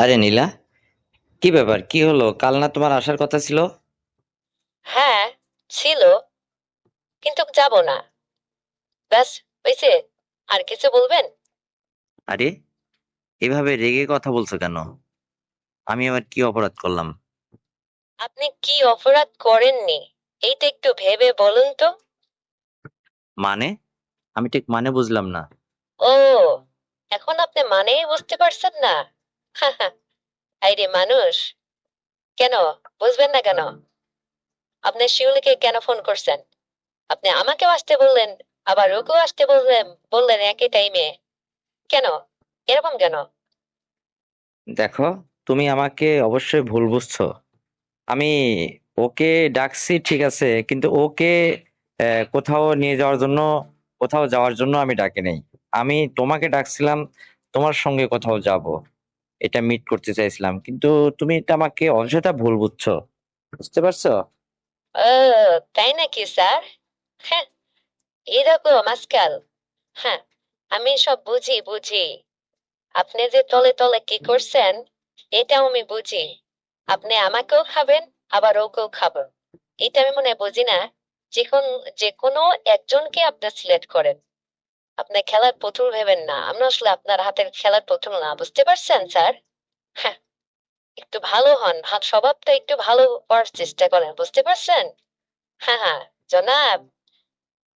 আরে নীলা, কি ব্যাপার? কি হলো? কাল না তোমার আসার কথা ছিল? হ্যাঁ, ছিল, কিন্তু যাব না। ব্যাস, হয়েছে। আর কিছু বলবেন? আরে, এভাবে রেগে কথা বলছো কেন? আমি আবার কি অপরাধ করলাম? আপনি কি অপরাধ করেননি, এইটা একটু ভেবে বলুন তো। মানে? আমি ঠিক মানে বুঝলাম না। ও, এখন আপনি মানেই বুঝতে পারছেন না? আইরে মানুষ, কেন বুঝবেন না কেন? আপনি শিউলিকে কেন ফোন করছেন? আপনি আমাকেও আসতে বললেন, আবার ওকেও আসতে বললেন, বললেন একই টাইমে। কেন? এরকম কেন? দেখো, তুমি আমাকে অবশ্যই ভুল বুঝছো। আমি ওকে ডাকছি ঠিক আছে, কিন্তু ওকে কোথাও নিয়ে যাওয়ার জন্য, কোথাও যাওয়ার জন্য আমি ডাকি নাই। আমি তোমাকে ডাকছিলাম, তোমার সঙ্গে কোথাও যাব, এটা মিট করতে চাইছিলাম, কিন্তু তুমি এটা আমাকে অযথা ভুল বুঝছো। বুঝতে পারছো? ও, তাই নাকি স্যার? হ্যাঁ, এরকম আজকাল। হ্যাঁ, আমি সব বুঝি বুঝি। আপনি যে তলে তলে কি করছেন, এটাও আমি বুঝি। আপনি আমাকেও খাবেন, আবার ওকেও খাবেন। এটা আমি মনে হয় বুঝি না। যে কোনো একজনকে আপনি সিলেক্ট করেন। আপনি খেলার পুতুল ভেবেন না, আমরা আসলে আপনার হাতের খেলার পুতুল না, বুঝতে পারছেন স্যার? হ্যাঁ, একটু ভালো হন, স্বভাবটা একটু ভালো হওয়ার চেষ্টা করেন, বুঝতে পারছেন? হ্যাঁ হ্যাঁ, জনাব,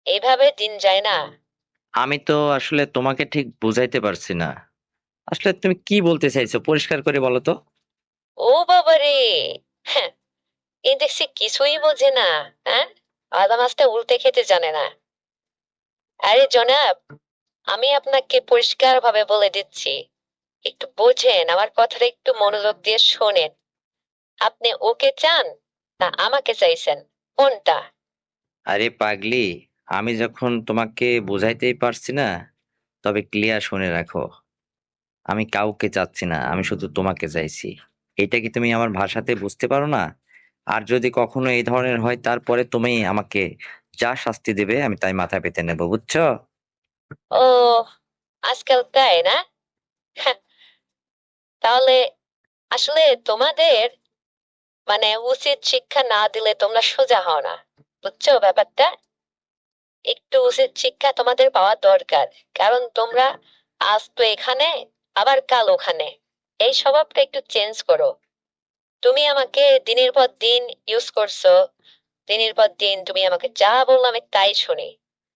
এইভাবে দিন যায় না। আমি তো আসলে তোমাকে ঠিক বুঝাইতে পারছি না। আসলে তুমি কি বলতে চাইছো পরিষ্কার করে বলো তো। ও বাবা রে! হ্যাঁ, এই দেখছি কিছুই বোঝে না। হ্যাঁ, আদা মাছটা উল্টে খেতে জানে না। আরে জনাব, আমি আপনাকে পরিষ্কার ভাবে বলে দিচ্ছি, একটু বোঝেন, আমার কথাটা একটু মনোযোগ দিয়ে শোনেন। আপনি ওকে চান না আমাকে চাইছেন, কোনটা? আরে পাগলি, আমি যখন তোমাকে বোঝাইতেই পারছি না, তবে ক্লিয়ার শুনে রাখো। আমি কাউকে চাচ্ছি না, আমি শুধু তোমাকে চাইছি। এটা কি তুমি আমার ভাষাতে বুঝতে পারো না? আর যদি কখনো এই ধরনের হয়, তারপরে তুমি আমাকে যা শাস্তি দেবে আমি তাই মাথায় পেতে নেবো, বুঝছো? ও, আজকাল তাই না? হ্যাঁ, তাহলে আসলে তোমাদের মানে উচিত শিক্ষা না দিলে তোমরা সোজা হও না, বুঝছো ব্যাপারটা? একটু উচিত শিক্ষা তোমাদের পাওয়া দরকার। কারণ তোমরা আজ তো এখানে, আবার কাল ওখানে। এই স্বভাবটা একটু চেঞ্জ করো। তুমি আমাকে দিনের পর দিন ইউজ করছো। দিনের পর দিন তুমি আমাকে যা বললো আমি তাই শুনি।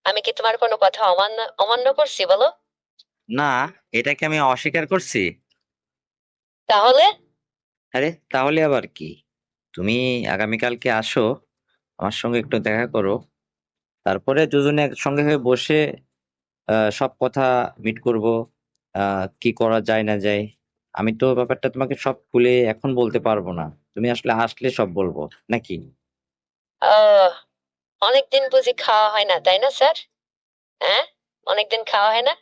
আমি কি তোমার কোনো কথা অমান্য অমান্য করছি বলো? না, এটাকে আমি অস্বীকার করছি? তাহলে? আরে তাহলে আবার কি? তুমি আগামীকালকে আসো, আমার সঙ্গে একটু দেখা করো, তারপরে দুজনে একসঙ্গে হয়ে বসে সব কথা মিট করব। কি করা যায় না যায়। আমি তো ব্যাপারটা তোমাকে সব খুলে এখন বলতে পারবো না। তুমি আসলে আসলে সব বলবো, নাকি? আহ, অনেকদিন বুঝি খাওয়া হয় না, তাই না স্যার? হ্যাঁ, অনেকদিন খাওয়া হয় না,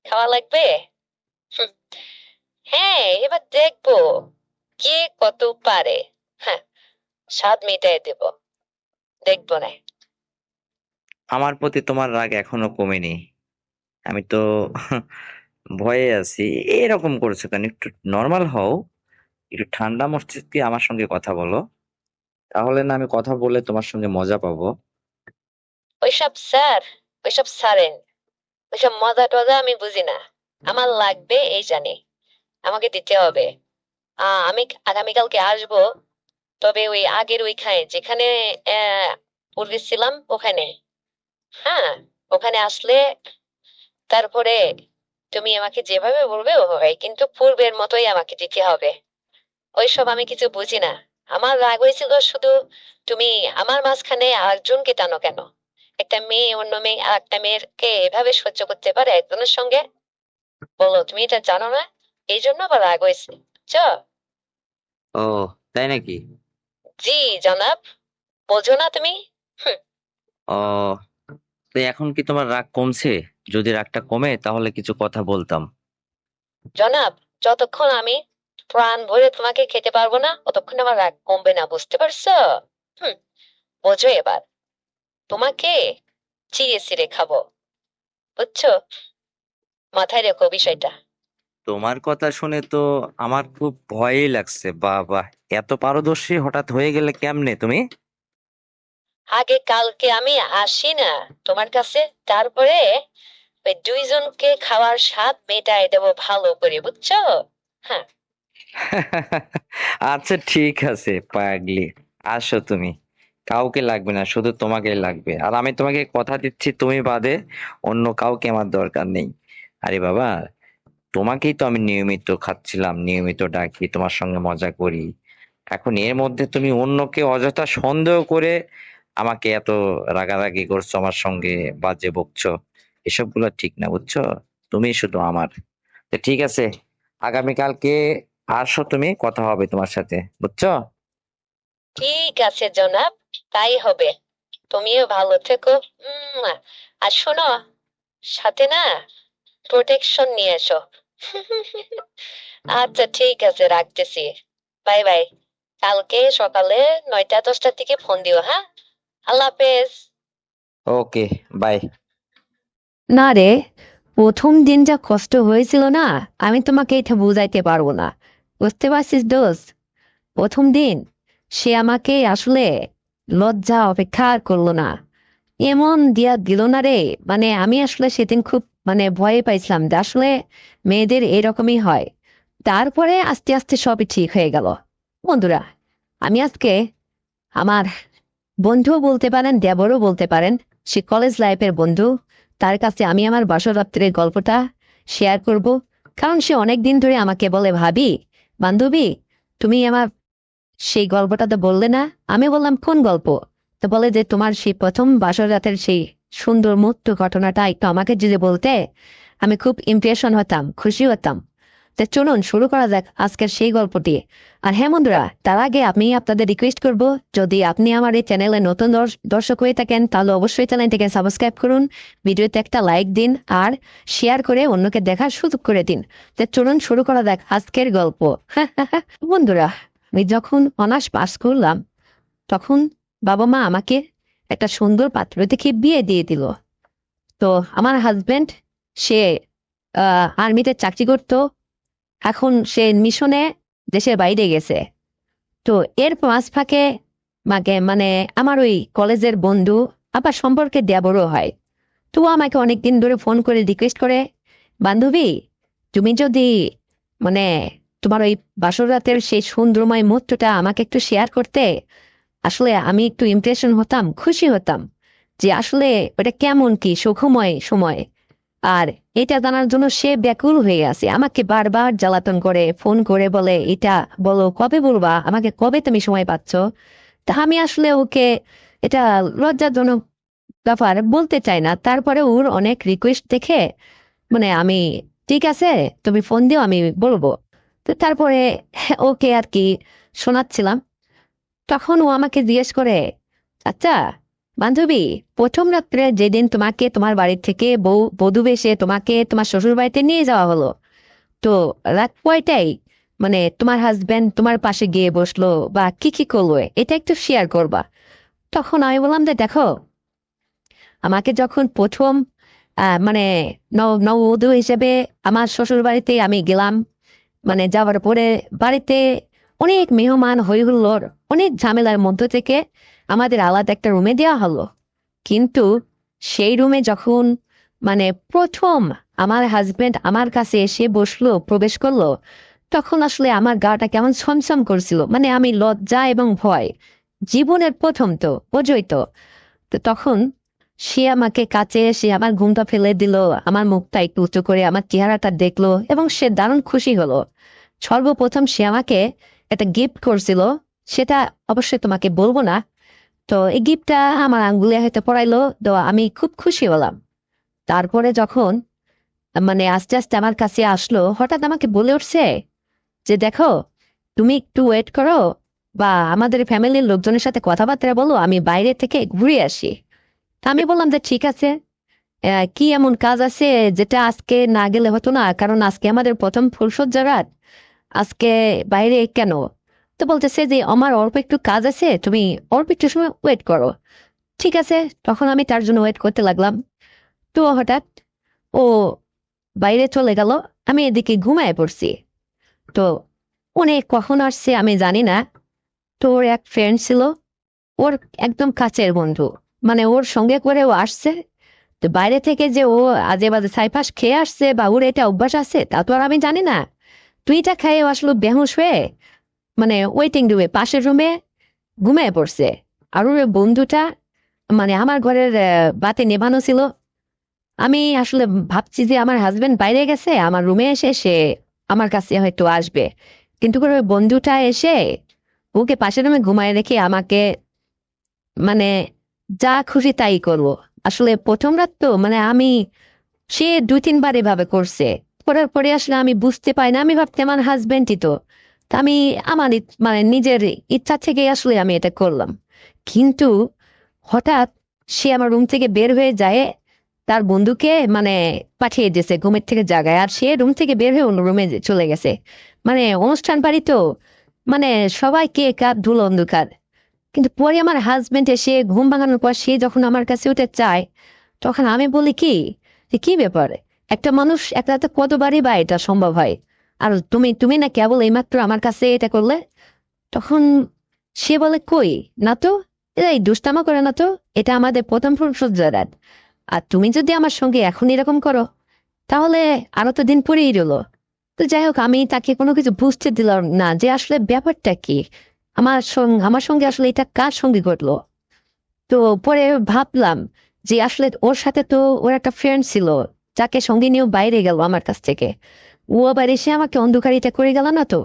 খাওয়া লাগবে। হুম, হ্যাঁ, এবার দেখবো কে কত পারে। হ্যাঁ, স্বাদ মিটাই দেব, দেখবো না। আমার প্রতি তোমার রাগ এখনো কমেনি। আমি তো ভয়ে আছি। এরকম করছো কেন? একটু নর্মাল হও, একটু ঠান্ডা মস্তিষ্কে আমার সঙ্গে কথা বলো, তাহলে না আমি কথা বলে তোমার সঙ্গে মজা পাবো। ওইসব স্যার, ওইসব ছাড়েন। ওইসব মজা টজা আমি বুঝি না। আমার লাগবে এই জানি, আমাকে দিতে হবে। আমি আগামীকালকে আসবো, তবে ওই আগের ওইখানে যেখানে পূর্বে ছিলাম ওখানে। হ্যাঁ, ওখানে আসলে তারপরে তুমি আমাকে যেভাবে বলবে ওভাবে, কিন্তু পূর্বের মতোই আমাকে দিতে হবে। ওইসব আমি কিছু বুঝি না। আমার রাগ হয়েছিল শুধু, তুমি আমার মাঝখানে আরেকজনকে টানো কেন? একটা মেয়ে অন্য মেয়ে আর একটা মেয়েকে এভাবে সহ্য করতে পারে একজনের সঙ্গে? বলো, তুমি এটা জানো না? এই জন্য আবার রাগ হয়েছে, বুঝছো? ও, তাই নাকি? জি জনাব, বোঝো না তুমি? হুম, ও, তো এখন কি তোমার রাগ কমছে? যদি রাগটা কমে তাহলে কিছু কথা বলতাম। জনাব, যতক্ষণ আমি প্রাণ ভরে তোমাকে খেতে পারবো না ততক্ষণ আমার রাগ কমবে না, বুঝতে পারছো? হুম, বোঝো এবার। তোমাকে চিড়ে চিড়ে খাবো, বুঝছো? মাথায় রেখো বিষয়টা। তোমার কথা শুনে তো আমার খুব ভয়ই লাগছে। বাবা, এত পারদর্শী হঠাৎ হয়ে গেলে কেমনে তুমি? আগে কালকে আমি আসি না তোমার কাছে, তারপরে ওই দুইজনকে খাওয়ার স্বাদ মেটায় দেবো ভালো করে, বুঝছো? হ্যাঁ। আচ্ছা ঠিক আছে পাগলি, আসো তুমি। কাউকে লাগবে না, শুধু তোমাকেই লাগবে। আর আমি তোমাকে কথা দিচ্ছি, তুমি বাদে অন্য কাউকে আমার দরকার নেই। আরে বাবা, তোমাকেই তো আমি নিয়মিত খাচ্ছিলাম, নিয়মিত ডাকি, তোমার সঙ্গে মজা করি। এখন এর মধ্যে তুমি অন্যকে অযথা সন্দেহ করে আমাকে এত রাগারাগি করছো, আমার সঙ্গে বাজে বকছো। এসব গুলো ঠিক না, বুঝছো? তুমি শুধু আমার। তো ঠিক আছে, আগামীকালকে আসো, তুমি কথা হবে তোমার সাথে, বুঝছো? ঠিক আছে জনাব, তাই হবে। তুমিও ভালো থেকো। আর শোনো, সাথে না প্রোটেকশন নিয়ে এসো। আচ্ছা ঠিক আছে, রাখতেছি। Bye bye. কালকে সকালে 9টা 10টার দিকে ফোন দিও, হ্যাঁ? আল্লাহ হাফেজ। ওকে, বাই। না রে, প্রথম দিন যা কষ্ট হয়েছিল না, আমি তোমাকে এটা বুঝাইতে পারবো না। বুঝতে পারছিস দোস্ত? প্রথম দিন সে আমাকে আসলে লজ্জা অপেক্ষা আর করলো না, এমন দিয়া দিল না রে। মানে আমি আসলে সেদিন খুব ভয়ে পাইছিলাম যে আসলে মেয়েদের এরকমই হয়। তারপরে আস্তে আস্তে সবই ঠিক হয়ে গেল। বন্ধুরা, আমি আজকে আমার বন্ধুও বলতে পারেন, দেবরও বলতে পারেন, সে কলেজ লাইফের বন্ধু, তার কাছে আমি আমার বাসরাত্রের গল্পটা শেয়ার করব। কারণ সে অনেক দিন ধরে আমাকে বলে, ভাবি, বান্ধবী, তুমি আমার সেই গল্পটা তো বললে না। আমি বললাম, কোন গল্প? তো বলে যে তোমার সেই প্রথম বাসরাতের সেই সুন্দর মুহূর্ত ঘটনাটা একটু আমাকে যদি বলতে, আমি খুব ইমপ্রেশন হতাম, খুশি হতাম। তো চলুন শুরু করা যাক আজকের সেই গল্পটি। আর হ্যাঁ বন্ধুরা, তার আগে আমি আপনাদের রিকোয়েস্ট করব, যদি আপনি আমার এই চ্যানেলে নতুন দর্শক হয়ে থাকেন, তাহলে অবশ্যই চ্যানেলটিকে সাবস্ক্রাইব করুন, ভিডিওতে একটা লাইক দিন, আর শেয়ার করে অন্যকে দেখার সুযোগ করে দিন। তো চলুন শুরু করা যাক আজকের গল্প। বন্ধুরা, আমি যখন অনার্স পাস করলাম, তখন বাবা মা আমাকে একটা সুন্দর পাত্র দেখে বিয়ে দিয়ে দিল। তো আমার হাজবেন্ড, সে আর্মিতে চাকরি করতো, এখন সে মিশনে দেশের বাইরে গেছে। তো এর মাঝ ফাঁকে মাকে আমার ওই কলেজের বন্ধু আবার সম্পর্কে দেবরও হয়। তো ও আমাকে অনেকদিন ধরে ফোন করে রিকোয়েস্ট করে, বান্ধবী, তুমি যদি মানে তোমার ওই বাসর রাতের সেই সুন্দরময় মুহূর্তটা আমাকে একটু শেয়ার করতে, আসলে আমি একটু ইমপ্রেশন হতাম, খুশি হতাম যে আসলে ওটা কেমন কি সুখময় সময়। আর এটা জানার জন্য সে ব্যাকুল হয়ে আছে, আমাকে বারবার জ্বালাতন করে, ফোন করে বলে, এটা বলো কবে বলবা, আমাকে কবে তুমি সময় পাচ্ছ। তা আমি আসলে ওকে এটা লজ্জাজনক ব্যাপার বলতে চাই না। তারপরে ওর অনেক রিকোয়েস্ট দেখে আমি, ঠিক আছে তুমি ফোন দিও, আমি বলবো। তো তারপরে ওকে আর কি শোনাচ্ছিলাম। তখন ও আমাকে জিজ্ঞেস করে, আচ্ছা বান্ধবী, প্রথম রাত্রে যেদিন তোমাকে তোমার বাড়ি থেকে বধূ বেশে তোমাকে তোমার শ্বশুর বাড়িতে নিয়ে যাওয়া হলো, তো রাত কয়টায় তোমার হাজবেন্ড তোমার পাশে গিয়ে বসলো বা কি কি করলো, এটা একটু শেয়ার করবা। তখন আমি বললাম যে দেখো, আমাকে যখন প্রথম নববধূ হিসেবে আমার শ্বশুর বাড়িতে আমি গেলাম, যাওয়ার পরে বাড়িতে অনেক মেহমান হই হুল্লোড়, অনেক ঝামেলার মধ্য থেকে আমাদের আলাদা একটা রুমে দেওয়া হলো। কিন্তু সেই রুমে যখন প্রথম আমার হাজবেন্ড আমার কাছে এসে বসলো, প্রবেশ করলো, তখন আসলে আমার গাটা কেমন ছমছম করছিল। আমি লজ্জা এবং ভয়, জীবনের প্রথম তো বোঝই তো। তো তখন সে আমাকে কাছে এসে আমার ঘুমটা ফেলে দিল, আমার মুখটা একটু উঁচু করে আমার চেহারাটা দেখলো এবং সে দারুণ খুশি হলো। সর্বপ্রথম সে আমাকে একটা গিফট করছিল, সেটা অবশ্যই তোমাকে বলবো না। তো এই গিফটটা আমার আঙ্গুলে হয়তো পড়াইলো, তো আমি খুব খুশি হলাম। তারপরে যখন আস্তে আস্তে আমার কাছে আসলো, হঠাৎ আমাকে বলে উঠছে যে দেখো, তুমি একটু ওয়েট করো বা আমাদের ফ্যামিলির লোকজনের সাথে কথাবার্তা বলো, আমি বাইরে থেকে ঘুরে আসি। তা আমি বললাম যে ঠিক আছে। কি এমন কাজ আছে যেটা আজকে না গেলে হতো না? কারণ আজকে আমাদের প্রথম ফুলসজ্জা রাত, আজকে বাইরে কেন? তো বলতেছে যে আমার অল্প একটু কাজ আছে, তুমি অল্প একটু সময় ওয়েট করো। ঠিক আছে, তখন আমি তার জন্য ওয়েট করতে লাগলাম। তো হঠাৎ ও বাইরে চলে গেল, আমি এদিকে ঘুমায় পড়ছি। তো অনেক কখন আসছে আমি জানি না। তো ওর এক ফ্রেন্ড ছিল, ওর একদম কাছের বন্ধু, মানে ওর সঙ্গে করে ও আসছে। তো বাইরে থেকে যে ও আজে বাজে ছাইপাশ খেয়ে আসছে বা ওর এটা অভ্যাস আছে তা তো আর আমি জানি না। তুইটা খেয়ে ও আসলো বেহুশ হয়ে, মানে ওয়েটিং রুমে পাশের রুমে ঘুমিয়ে পড়ছে। আর ওর বন্ধুটা, মানে আমার ঘরের বাতি নেভানো ছিল। আমি আসলে ভাবছি যে আমার হাজবেন্ড বাইরে গেছে, আমার রুমে এসে সে আমার কাছে হয়তো আসবে, কিন্তু করে ওই বন্ধুটা এসে ওকে পাশের রুমে ঘুমায় রেখে আমাকে মানে যা খুশি তাই করবো। আসলে প্রথম রাত তো মানে আমি, সে 2-3 বার এভাবে করছে। করার পরে আসলে আমি বুঝতে পাই না, আমি ভাবতে আমার হাজবেন্ডই তো। তা আমি আমার মানে নিজের ইচ্ছা থেকে আসলে আমি এটা করলাম। কিন্তু হঠাৎ সে আমার রুম থেকে বের হয়ে যায়, তার বন্ধুকে মানে পাঠিয়ে দিয়েছে ঘুমের থেকে জাগায়, আর সে রুম থেকে বের হয়ে অন্য রুমে চলে গেছে। মানে অনুষ্ঠান বাড়ি তো, মানে সবাই কে কার ধুলো অন্ধকার। কিন্তু পরে আমার হাজবেন্ড এসে ঘুম ভাঙানোর পর সে যখন আমার কাছে উঠে চায়, তখন আমি বলি কি, যে কি ব্যাপার, একটা মানুষ এক রাতে কতবারই বা এটা সম্ভব হয়, আর তুমি তুমি না কেবল এইমাত্র আমার কাছে এটা করলে। তখন সে বলে কই, না তো, এই দুষ্টামা করে না তো, এটা আমাদের প্রথম সূর্য রাত। আর তুমি যদি আমার সঙ্গে এখন এরকম করো তাহলে আরো তো দিন পরেই রইলো। তো যাই হোক, আমি তাকে কোনো কিছু বুঝতে দিলাম না যে আসলে ব্যাপারটা কি, আমার সঙ্গে আসলে এটা কার সঙ্গে ঘটলো। তো পরে ভাবলাম যে আসলে ওর সাথে তো ওর একটা ফ্রেন্ড ছিল, যাকে সঙ্গে নিয়েও বাইরে গেল আমার কাছ থেকে। ও আবার এসে আমাকে অন্ধকারিতা করে গেল না তো,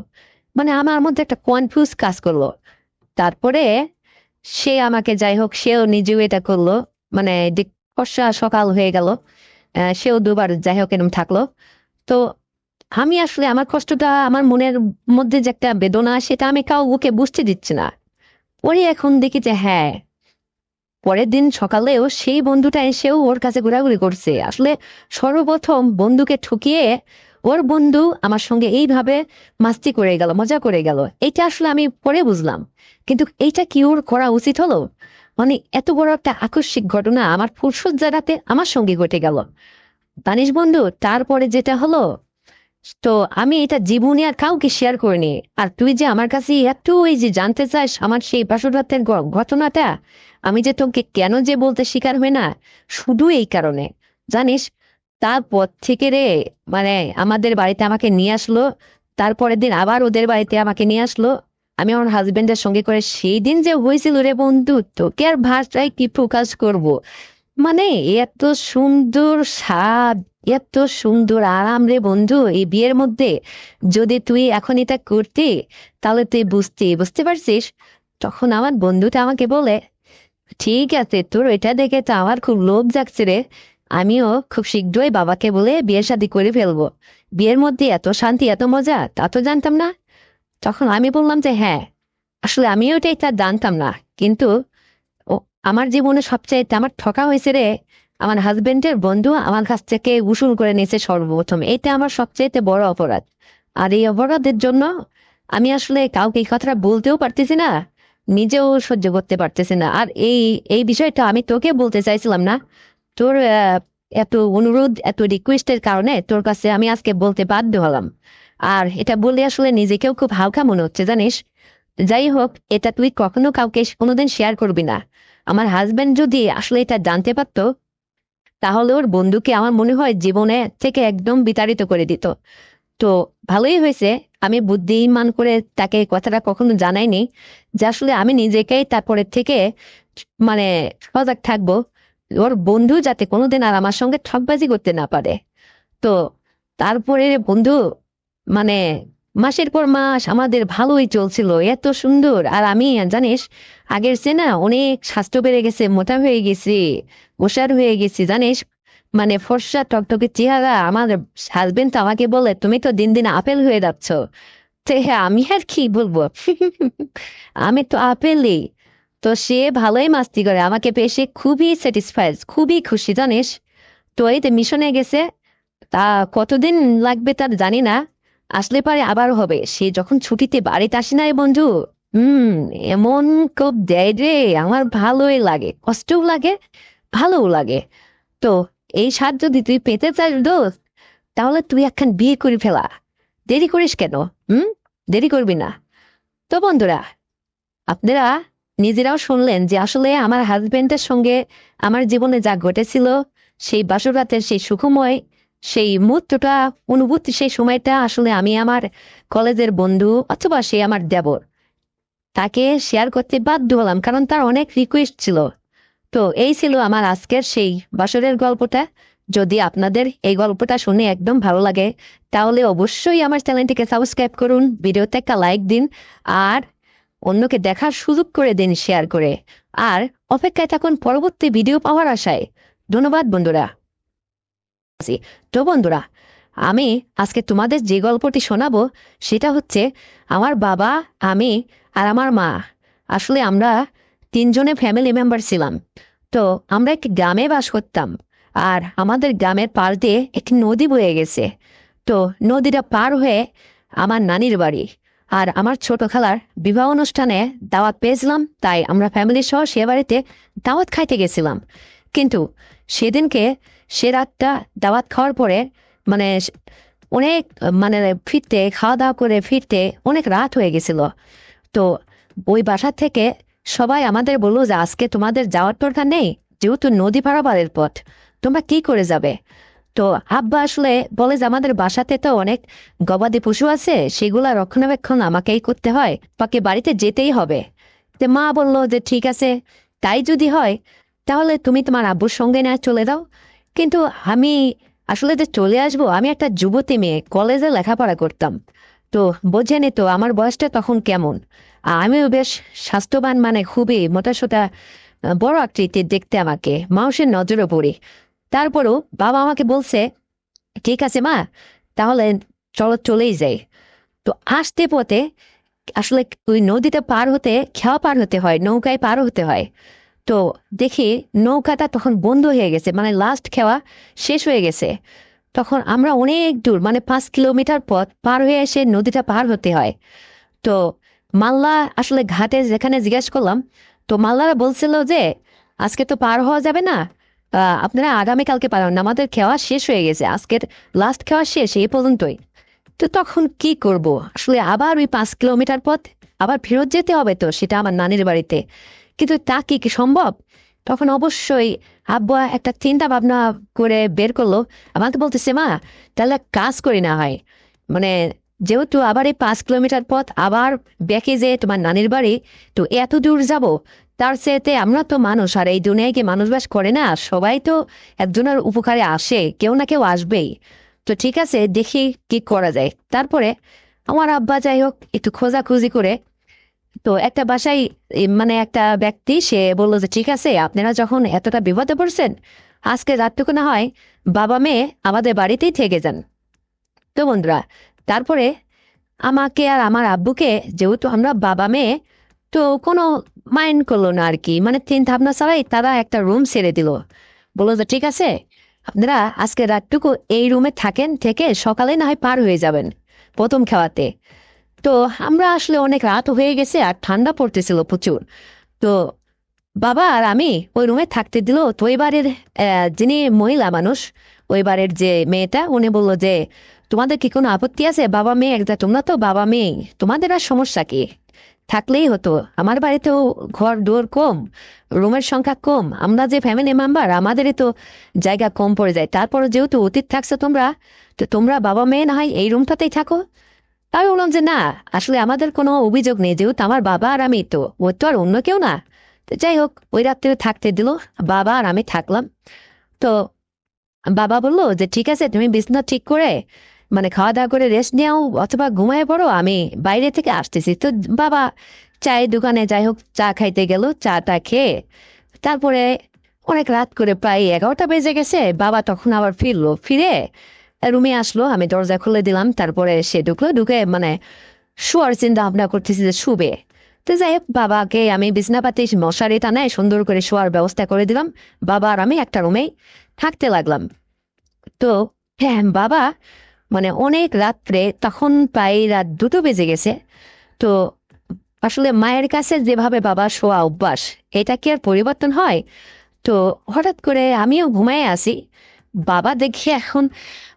মানে আমার মধ্যে একটা কনফিউজ কাজ করলো। তারপরে সে আমাকে, যাই হোক, সেও নিজেও এটা করলো। মানে ফর্সা সকাল হয়ে গেল, সেও দুবার যাই হোক এরকম থাকলো। তো আমি আসলে আমার কষ্টটা, আমার মনের মধ্যে যে একটা বেদনা, সেটা আমি ওকে বুঝতে দিচ্ছি না। পরে এখন দেখি যে হ্যাঁ, পরের দিন সকালেও সেই বন্ধুটা এসেও ওর কাছে ঘোরাঘুরি করছে। আসলে সর্বপ্রথম বন্ধুকে ঠকিয়ে ওর বন্ধু আমার সঙ্গে এইভাবে মাস্তি করে গেল, মজা করে গেল। এটা আসলে আমি পরে বুঝলাম, কিন্তু এইটা কি ওর করা উচিত হলো? মানে এত বড় একটা আকস্মিক ঘটনা আমার ফুরসজ্জা রাতে আমার সঙ্গে ঘটে গেল। জানিস বন্ধু, তারপরে যেটা হলো, তো আমি এটা জীবনে আর কাউকে শেয়ার করিনি। আর তুই যে আমার কাছে এত এই যে জানতে চাস আমার সেই বাসর রাতের ঘটনাটা, আমি যে তোকে কেন যে বলতে শিকার হয় না, শুধু এই কারণে, জানিস, তারপর থেকে রে, মানে আমাদের বাড়িতে আমাকে নিয়ে আসলো, তারপরের দিন আবার ওদের বাড়িতে আমাকে নিয়ে আসলো। আমি আমার হাজবেন্ডের সঙ্গে করে সেই দিন যে হয়েছিল রে বন্ধু, তোকে আর ভাষায় কি প্রকাশ করব। মানে এত সুন্দর স্বাদ, এত সুন্দর আরাম রে বন্ধু এই বিয়ের মধ্যে। যদি তুই এখন এটা করতি তাহলে তুই বুঝতে পারছিস। তখন আমার বন্ধুটা আমাকে বলে, ঠিক আছে, তোর এটা দেখে তো আমার খুব লোভ জাগছে রে, আমিও খুব শীঘ্রই বাবাকে বলে বিয়ে শাদী করে ফেলবো। বিয়ের মধ্যে এত শান্তি এত মজা তা তো জানতাম না। তখন আমি বললাম যে হ্যাঁ, আসলে আমিও এটা জানতাম না, কিন্তু ও আমার জীবনে সবচাইতে আমার ঠকা হয়েছে রে, আমার হাজবেন্ডের বন্ধু আমার কাছ থেকে উসুল করে নিয়েছে সর্বপ্রথম, এটা আমার সবচাইতে বড় অপরাধ। আর এই অপরাধের জন্য আমি আসলে কাউকে এই কথাটা বলতেও পারতেছি না, নিজেও সহ্য করতে পারতেছি না। আর এই এই বিষয়টা আমি তোকে বলতে চাইছিলাম না, তোর এত অনুরোধ এত রিকোয়েস্টের কারণে তোর কাছে আমি আজকে বলতে বাধ্য হলাম। আর এটা বললে আসলে নিজেকেও খুব হালকা মনে হচ্ছে জানিস। যাই হোক, এটা তুই কখনো কাউকে কোনোদিন শেয়ার করবি না। আমার হাজবেন্ড যদি আসলে এটা জানতে পারতো তাহলে ওর বন্ধুকে আমার মনে হয় জীবনে থেকে একদম বিতাড়িত করে দিত। তো ভালোই হয়েছে আমি বুদ্ধিমান করে তাকে কথাটা কখনো জানাইনি, যে আসলে আমি নিজেকেই তারপরের থেকে মানে সজাগ থাকবো, ওর বন্ধু যাতে কোনোদিন আর আমার সঙ্গে ঠকবাজি করতে না পারে। তো তারপরে রে বন্ধু, মানে মাসের পর মাস আমাদের ভালোই চলছিল, এত সুন্দর। আর আমি জানিস আগের চেয়ে না অনেক স্বাস্থ্য বেড়ে গেছে, মোটা হয়ে গেছি, ওষার হয়ে গেছি জানিস। মানে ফর্সা টকটকে চেহারা। আমার হাজবেন্ড তো আমাকে বলে তুমি তো দিন দিন আপেল হয়ে যাচ্ছ। তো হ্যাঁ, আমি আর কি বলবো আমি তো আপেলই। তো সে ভালোই মাস্তি করে আমাকে পেয়ে, সে খুবই স্যাটিসফাইড, খুবই খুশি জানিস। তো এই তো মিশনে গেছে, তা কতদিন লাগবে তার জানি না, আসলে পারে আবার হবে। সে যখন ছুটিতে বাড়িতে আসে না রে বন্ধু, হুম, এমন কোপ দেয় রে, আমার ভালোই লাগে, কষ্টও লাগে, ভালোও লাগে। তো এই স্বাদ যদি তুই পেতে চাস দোস্ত, তাহলে তুই একখান বিয়ে করে ফেলা। দেরি করিস কেন? হুম, দেরি করবি না। তো বন্ধুরা, আপনারা নিজেরাও শুনলেন যে আসলে আমার হাজবেন্ডের সঙ্গে আমার জীবনে যা ঘটেছিল, সেই বাসর রাতের সেই সুখময় সেই মুহূর্তটা, অনুভূতি, সেই সময়টা আসলে আমি আমার কলেজের বন্ধু অথবা সে আমার দেবর, তাকে শেয়ার করতে বাধ্য হলাম, কারণ তার অনেক রিকোয়েস্ট ছিল। তো এই ছিল আমার আজকের সেই বাসরের গল্পটা। যদি আপনাদের এই গল্পটা শুনে একদম ভালো লাগে, তাহলে অবশ্যই আমার চ্যানেলটিকে সাবস্ক্রাইব করুন, ভিডিওতে একটা লাইক দিন, আর অন্যকে দেখার সুযোগ করে দিন শেয়ার করে। আর অপেক্ষায় থাকুন পরবর্তী ভিডিও পাওয়ার আশায়। ধন্যবাদ বন্ধুরা। তো বন্ধুরা, আমি আজকে তোমাদের যে গল্পটি শোনাবো সেটা হচ্ছে আমার বাবা, আমি আর আমার মা। আসলে আমরা তিনজনে ফ্যামিলি মেম্বার ছিলাম। তো আমরা একটি গ্রামে বাস করতাম, আর আমাদের গ্রামের পাশ দিয়ে একটি নদী বয়ে গেছে। তো নদীটা পার হয়ে আমার নানির বাড়ি, আর আমার ছোট খালার বিবাহ অনুষ্ঠানে দাওয়াত পেয়েছিলাম, তাই আমরা ফ্যামিলি সহ সে বাড়িতে দাওয়াত খাইতে গেছিলাম। কিন্তু সেদিনকে সে রাতটা দাওয়াত খাওয়ার পরে মানে অনেক মানে ফিরতে, খাওয়া দাওয়া করে ফিরতে অনেক রাত হয়ে গেছিল। তো ওই বাসা থেকে সবাই আমাদের বললো যে আজকে তোমাদের যাওয়ার দরকার নেই, যেহেতু নদী পারাপারের পথ, তোমরা কি করে যাবে? তো আব্বা আসলে বলে যে আমাদের বাসাতে তো অনেক গবাদি পশু আছে, সেগুলা রক্ষণাবেক্ষণ আমাকেই করতে হয়, তাকে বাড়িতে যেতেই হবে। তো মা বলল যে ঠিক আছে, তাই যদি হয় তাহলে তুমি তোমার আব্বুর সঙ্গে না চলে দাও। কিন্তু আমি আসলে যে চলে আসবো, আমি একটা যুবতী মেয়ে, কলেজে লেখাপড়া করতাম। তো বোঝেনি তো আমার বয়সটা তখন কেমন। আমিও বেশ স্বাস্থ্যবান, মানে খুবই মোটাসোটা, বড় আকৃতির দেখতে, আমাকে মানুষের নজরে পড়ি। তারপরও বাবা আমাকে বলছে ঠিক আছে মা, তাহলে চলো চলেই যাই। তো আসতে পথে আসলে ওই নদীতে পার হতে, খেওয়া পার হতে হয়, নৌকায় পার হতে হয়। তো দেখি নৌকাটা তখন বন্ধ হয়ে গেছে, মানে লাস্ট খেওয়া শেষ হয়ে গেছে। তখন আমরা অনেক দূর, মানে 5 কিলোমিটার পথ পার হয়ে এসে নদীটা পার হতে হয়। তো মাল্লা আসলে ঘাটে যেখানে জিজ্ঞেস করলাম, তো মাল্লারা বলছিল যে আজকে তো পার হওয়া যাবে না, আপনারা আগামীকালকে পারেন, আমাদের খাওয়া শেষ হয়ে গেছে, আজকের লাস্ট খাওয়া শেষ এই পর্যন্তই। তো তখন কি করব, আসলে আবার ওই 5 কিলোমিটার পথ আবার ফেরত যেতে হবে, তো সেটা আমার নানির বাড়িতে। কিন্তু তা কি সম্ভব? তখন অবশ্যই আব্বু একটা চিন্তা ভাবনা করে বের করলো, আমাকে বলতেছে মা, তাহলে এক কাজ করি না হয়, মানে যেহেতু আবার এই 5 কিলোমিটার পথ আবার ব্যাকে যে তোমার নানির বাড়ি, তো এত দূর যাব, তার চেয়েতে আমরা তো মানুষ, আর এই দুনিয়ায় কি মানুষ বাস করে না, সবাই তো একজনের উপকারে আসে, কেউ না কেউ আসবেই। তো ঠিক আছে, দেখি কি করা যায়। তারপরে আমার আব্বা যাই হোক একটু খোঁজাখুঁজি করে, তো একটা বাসায় মানে একটা ব্যক্তি সে বললো যে ঠিক আছে, আপনারা যখন এতটা বিপদে পড়ছেন, আজকে রাতটুকু না হয় বাবা মেয়ে আমাদের বাড়িতেই থেকে যান। তো বন্ধুরা, তারপরে আমাকে আর আমার আব্বুকে, যেহেতু আমরা বাবা মেয়ে, তো কোনো মাইন্ড করলো না আর কি, মানে চিন্তা ভাবনা ছাড়াই তারা একটা রুম ছেড়ে দিল। বললো যে ঠিক আছে, আপনারা আজকে রাতটুকু এই রুমে থাকেন, থেকে সকালে না হয় পার হয়ে যাবেন প্রথম খাওয়াতে। তো আমরা আসলে অনেক রাত হয়ে গেছে আর ঠান্ডা পড়তেছিল প্রচুর। তো বাবা আর আমি ওই রুমে থাকতে দিল। তো এবারের যিনি মহিলা মানুষ, ওই বাড়ির যে মেয়েটা, উনি বললো যে তোমাদের কি কোনো আপত্তি আছে? বাবা মেয়ে একটা, তোমরা তো বাবা মেয়ে, তোমাদের আর সমস্যা কি? থাকলেই হতো, আমার বাড়িতেও ঘর দুয়ার কম, রুমের সংখ্যা কম, আমরা যে ফ্যামিলি মেম্বার, আমাদেরই তো জায়গা কম পড়ে যায়, তারপরে যেহেতু অতীত থাকছো তোমরা, তো তোমরা বাবা মেয়ে না হয় এই রুমটাতেই থাকো। আমি বললাম যে না, আসলে আমাদের কোনো অভিযোগ নেই, যেহেতু আমার বাবা আর আমি, তো ও তো আর অন্য কেউ না। তো যাই হোক, ওই রাত্রে থাকতে দিল, বাবা আর আমি থাকলাম। তো বাবা বললো যে ঠিক আছে, তুমি বিছানা ঠিক করে মানে খাওয়া দাওয়া করে রেস্ট নেও, অথবা ঘুমায় পড়ো, আমি বাইরে থেকে আসতেছি। তো বাবা চায়ের দোকানে যাই হোক চা খাইতে গেল, চাটা খেয়ে তারপরে অনেক রাত করে প্রায় 11টা বেজে গেছে, বাবা তখন আবার ফিরলো, ফিরে রুমে আসলো, আমি দরজা খুলে দিলাম, তারপরে সে ঢুকলো, ঢুকে মানে শোয়ার চিন্তা ভাবনা করতেছি যে শুবে। তো যাই হোক, বাবাকে আমি বিছনাপাতি মশারি টানায় সুন্দর করে শোয়ার ব্যবস্থা করে দিলাম, বাবা আর আমি একটা রুমেই থাকতে লাগলাম। তো হ্যাঁ, বাবা মানে অনেক রাত্রে, তখন প্রায় রাত 2টো বেজে গেছে। তো আসলে মায়ের কাছে যেভাবে বাবা শোয়া অভ্যাস, এটা কি আর পরিবর্তন হয়? তো হঠাৎ করে আমিও ঘুমায় আসি, বাবা দেখি এখন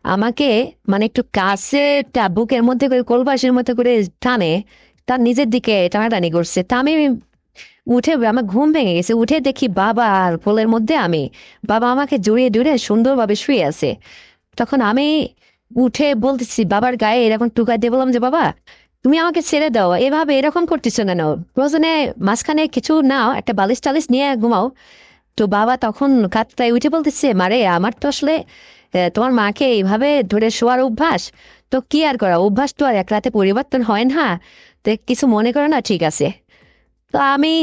আমাকে মানে একটু কাছে বুকের মধ্যে করে কোলবাসের মধ্যে করে টানে, তার নিজের দিকে টানাটানি করছে। তা আমি উঠে, আমার ঘুম ভেঙে গেছে, উঠে দেখি বাবা আর কোলের মধ্যে আমি। বাবা আমাকে জড়িয়ে জড়িয়ে সুন্দরভাবে শুয়ে আছে। তখন আমি উঠে বলতেছি বাবার গায়ে এরকম টুকা দিয়ে বললাম যে বাবা তুমি আমাকে ছেড়ে দাও, এভাবে এরকম করতেছো কেন? প্রয়োজনে মাঝখানে কিছু নাও, একটা বালিশ টালিশ নিয়ে ঘুমাও। তো বাবা তখন কাঁদতে উঠে বলতেছে মারে আমার তো আসলে তোমার মাকে এইভাবে ধরে শোয়ার অভ্যাস, তো কি আর করা, অভ্যাস তো আর এক রাতে পরিবর্তন হয় না। তো কিছু মনে করো না, ঠিক আছে। তো আমি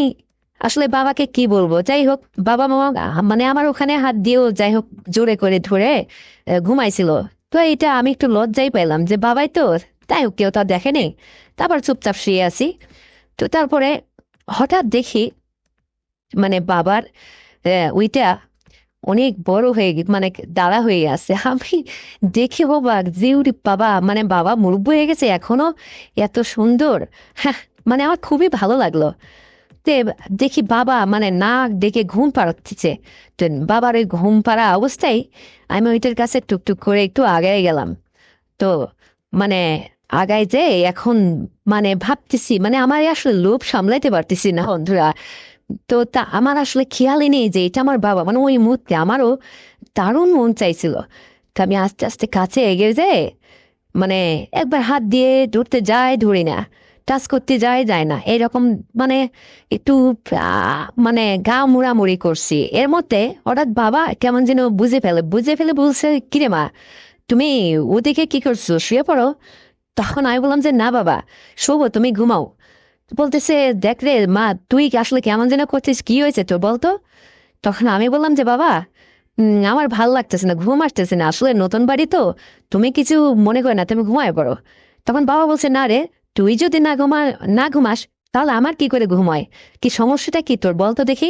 আসলে বাবাকে কি বলবো, যাই হোক বাবা মামা মানে আমার ওখানে হাত দিয়েও যাই হোক জোরে করে ধরে ঘুমাইছিল। তো এটা আমি একটু লজ্জাই পেলাম যে বাবাই তো, তাই হোক কেউ তো আর দেখেনি। তারপর চুপচাপ শুয়ে আছি। তো তারপরে হঠাৎ দেখি মানে বাবার ওইটা অনেক বড় হয়ে মানে দাঁড়া হয়ে আছে। আমি দেখে অবাক যে উরি বাবা, মানে বাবা মুরব্বি হয়ে গেছে এখনো এত সুন্দর। হ্যাঁ, মানে আমার খুবই ভালো লাগলো। তে দেখি বাবা মানে নাক ডেকে ঘুম পাড়াচ্ছে। তো বাবার ওই ঘুম পাড়া অবস্থায় আমি ওইটার কাছে টুকটুক করে একটু আগায় গেলাম। তো মানে আগায় যে এখন মানে ভাবতেছি, মানে আমার আসলে লোভ সামলাইতে পারতেছি না বন্ধুরা। তো তা আমার আসলে খেয়ালই নেই যে এটা আমার বাবা, মানে ওই মুহূর্তে আমারও দারুণ মন চাইছিল। তো আমি আস্তে আস্তে কাছে এগিয়ে যাই, মানে একবার হাত দিয়ে ধরতে যায় ধরি না, টাচ করতে যায় যায় না, এরকম মানে একটু মানে গা মুড়ামুড়ি করছি। এর মধ্যে হঠাৎ বাবা কেমন যেন বুঝে ফেলে বলছে কিরে মা তুমি ওদিকে কি করছো, শুয়ে পড়ো। তখন আমি বললাম যে না বাবা শোবো, তুমি ঘুমাও। বলতেছে দেখ রে মা তুই আসলে কেমন যেন করছিস, কি হয়েছে তোর বলতো। তখন আমি বললাম যে বাবা আমার ভাল লাগতেছে না, ঘুম আসতেছে না, আসলে নতুন বাড়ি তো, তুমি কিছু মনে করো না, তুমি ঘুমায় পড়ো। তখন বাবা বলছে না রে, তুই যদি না ঘুমাস তাহলে আমার কি করে ঘুমায়, কি সমস্যাটা কি তোর বলতো দেখি।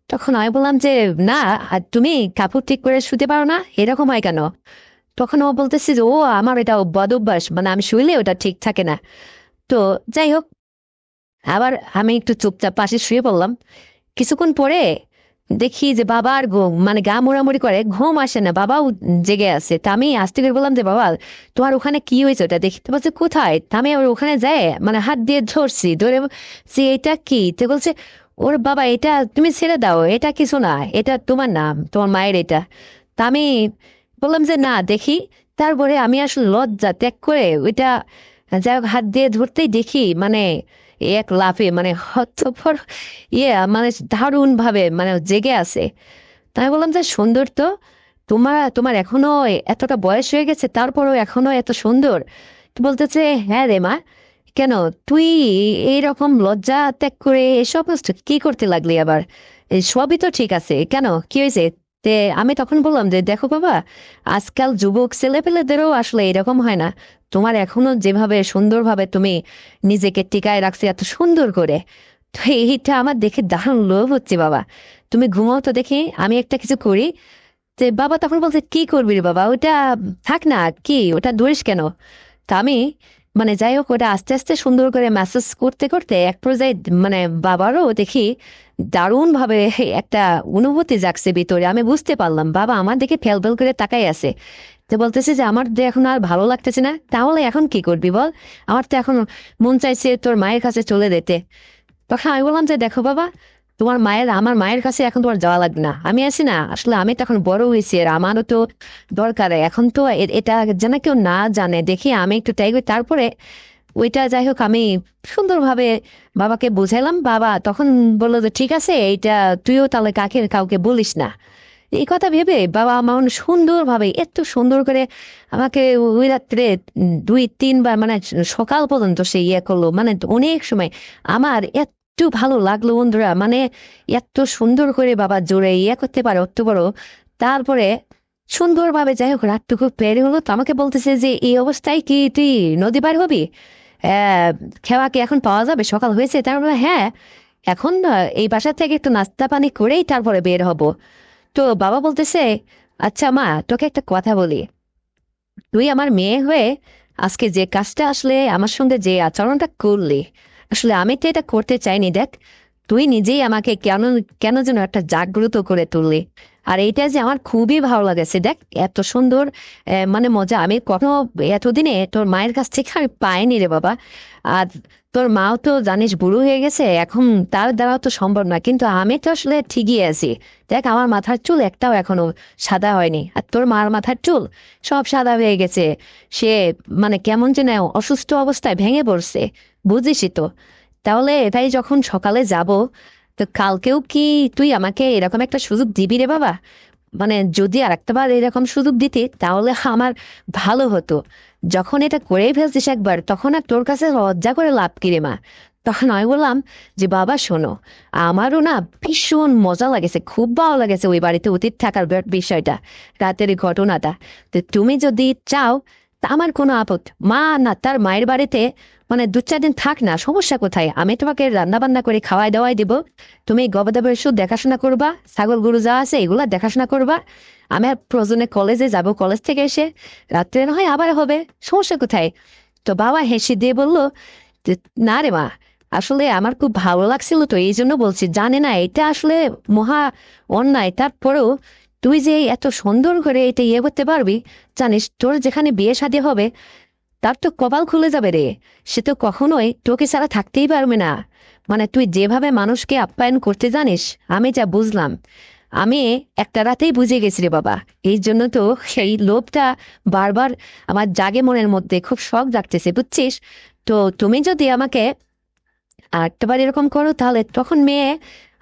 তখন আমি বললাম যে না, আর তুমি কাপড় ঠিক করে শুতে পারো না, এরকম হয় কেন? তখন ও বলতেছে যে ও আমার এটা বদ অভ্যাস, মানে আমি শুইলে ওটা ঠিক থাকে না। তো যাই হোক, আবার আমি একটু চুপচাপ পাশে শুয়ে পড়লাম। কিছুক্ষণ পরে দেখি যে বাবা আর মানে গা মোড়ামুড়ি করে, ঘুম আসে না, বাবাও জেগে আছে। তা আমি আস্তে করে বললাম যে বাবা তোমার ওখানে কি হয়েছে ওটা দেখতে বলছে কোথায়। তা আমি ওর ওখানে যাই মানে হাত দিয়ে ধরছি, ধরে যে এটা কি, তো বলছে ওর বাবা এটা তুমি ছেড়ে দাও, এটা কিছু না, এটা তোমার নাম, তোমার মায়ের এটা। তা আমি বললাম যে না দেখি। তারপরে আমি আসলে লজ্জা ত্যাগ করে ওইটা যাই হোক হাত দিয়ে ধরতেই দেখি মানে এক লাফে মানে হতভর মানে দারুণ ভাবে মানে জেগে আছে। তাই বললাম যে সুন্দর তো, তোমার তোমার এখনো এতটা বয়স হয়ে গেছে তারপরও এখনো এত সুন্দর। তো বলতেছে হ্যাঁ রে মা, কেন তুই এইরকম লজ্জা ত্যাগ করে এসব কি করতে লাগলি আবার, এই সবই তো ঠিক আছে, কেন কি হয়েছে? তে আমি তখন বললাম যে দেখো বাবা আজকাল যুবক ছেলেপেলেদেরও আসলে এরকম হয় না, তোমার এখনো যেভাবে সুন্দরভাবে তুমি নিজেকে টিকায় রাখছো এত সুন্দর করে, তো এইটা আমার দেখে দারুণ লোভ হচ্ছে বাবা। তুমি ঘুমাও তো দেখি, আমি একটা কিছু করি। যে বাবা তখন বলছে কি করবি রে বাবা, ওটা থাক না, কি ওটা ধরিস কেন? তা আমি মানে যাই হোক ওটা আস্তে আস্তে সুন্দর করে ম্যাসেজ করতে করতে এক পর্যায়ে মানে বাবারও দেখি দারুণ ভাবে একটা অনুভূতি জাগছে ভিতরে। আমি বুঝতে পারলাম বাবা আমার দিকে ফেল ফেল করে তাকাই আছে। তো বলতেছে যে আমার তো এখন আর ভালো লাগতেছে না, তাহলে এখন কি করবি বল, আমার তো এখন মন চাইছে তোর মায়ের কাছে চলে যেতে। তখন আমি বললাম যে দেখো বাবা তোমার মায়ের আমার মায়ের কাছে এখন তোমার যাওয়া লাগবে না, আমি আছি না, আসলে আমি তো এখন বড় হয়েছি আর আমারও তো দরকার এখন তো এটা যেন কেউ না জানে, দেখি আমি একটু তাই করি। তারপরে ওইটা যাই হোক আমি সুন্দরভাবে বাবাকে বুঝাইলাম। বাবা তখন বললো যে ঠিক আছে এইটা তুইও তাহলে কাউকে বলিস না। এই কথা ভেবে বাবা আমার সুন্দরভাবে এত সুন্দর করে আমাকে ওই রাত্রে 2-3 বার মানে সকাল পর্যন্ত সে ইয়ে করলো, মানে অনেক সময় আমার এত ভালো লাগলো বন্ধুরা, মানে এত সুন্দর করে বাবা জোরে ইয়ে করতে পারে অত বড়। তারপরে সুন্দরভাবে যাই হোক রাতটুকু পেরে হলো, তো আমাকে বলতেছে যে এই অবস্থায় কি তুই নদী পার হবি, আহ খেওয়া কি এখন পাওয়া যাবে, সকাল হয়েছে। তারপরে হ্যাঁ এখন এই বাসা থেকে একটু নাস্তা পানি করেই তারপরে বের হব। তো বাবা বলতেছে আচ্ছা মা তোকে একটা কথা বলি, তুই আমার মেয়ে হয়ে আজকে যে কাজটা আসলে আমার সঙ্গে যে আচরণটা করলি, আসলে আমি তো এটা করতে চাইনি। দেখ তুই নিজেই আমাকে কেন কেন যেন একটা জাগ্রত করে তুললি, আর এইটা যে আমার খুবই ভালো লাগেছে, দেখ এত সুন্দর মানে মজা আমি কখনো এতদিনে তোর মায়ের কাছ থেকে আমি পাইনি রে বাবা। আর তোর মাও তো জানিস বুড়ো হয়ে গেছে, এখন তার দ্বারাও তো সম্ভব না, কিন্তু আমি তো আসলে ঠিকই আছি। দেখ আমার মাথার চুল একটাও এখনো সাদা হয়নি, আর তোর মার মাথার চুল সব সাদা হয়ে গেছে। সে মানে কেমন যেন অসুস্থ অবস্থায় ভেঙে পড়ছে, বুঝিসই তো। তাহলে এটাই যখন সকালে যাব, তো কালকেও কি তুই আমাকে এরকম একটা সুযোগ দিবি রে বাবা? মানে যদি আর একটা বার এরকম সুযোগ দিতে তাহলে আমার ভালো হতো। যখন এটা করেই ফেলছিস একবার, তখন আর তোর কাছে লজ্জা করে লাভ কি রে মা? তখন আমি বললাম যে বাবা শোনো, আমারও না ভীষণ মজা লাগেছে, খুব ভালো লাগেছে ওই বাড়িতে অতীত থাকার বিষয়টা, রাতের এই ঘটনাটা। তো তুমি যদি চাও তা আমার কোনো আপদ, মা না তার মায়ের বাড়িতে মানে 2-4 দিন থাক না, সমস্যা কোথায়? আমি তোমাকে রান্না বান্না করে খাওয়াই দাওয়াই দিব, তুমি গবাদাবার শুধু দেখাশোনা করবা, ছাগল গরু যা আছে এগুলা দেখাশোনা করবা। আমি আর প্রয়োজনে কলেজে যাব, কলেজ থেকে এসে রাত্রে না হয় আবার হবে, সমস্যা কোথায়? তো বাবা হেসে দিয়ে বলল যে না রে মা, আসলে আমার খুব ভালো লাগছিল তো এই জন্য বলছি, জানে না এটা আসলে মহা অন্যায়, তারপরেও তুই যে এত সুন্দর করে এটা ইয়ে করতে পারবি, জানিস তোর যেখানে বিয়ে শাদী হবে তার তো কপাল খুলে যাবে রে। সে তো কখনোই তোকে ছাড়া থাকতেই পারবে না। মানে তুই যেভাবে মানুষকে আপ্যায়ন করতে জানিস, আমি যা বুঝলাম, আমি একটা রাতেই বুঝে গেছি রে বাবা। এই জন্য তো সেই লোভটা বারবার আমার জাগে মনের মধ্যে, খুব শখ জাগতেছে বুঝছিস। তো তুমি যদি আমাকে আরেকটাবার এরকম করো তাহলে তখন মেয়ে,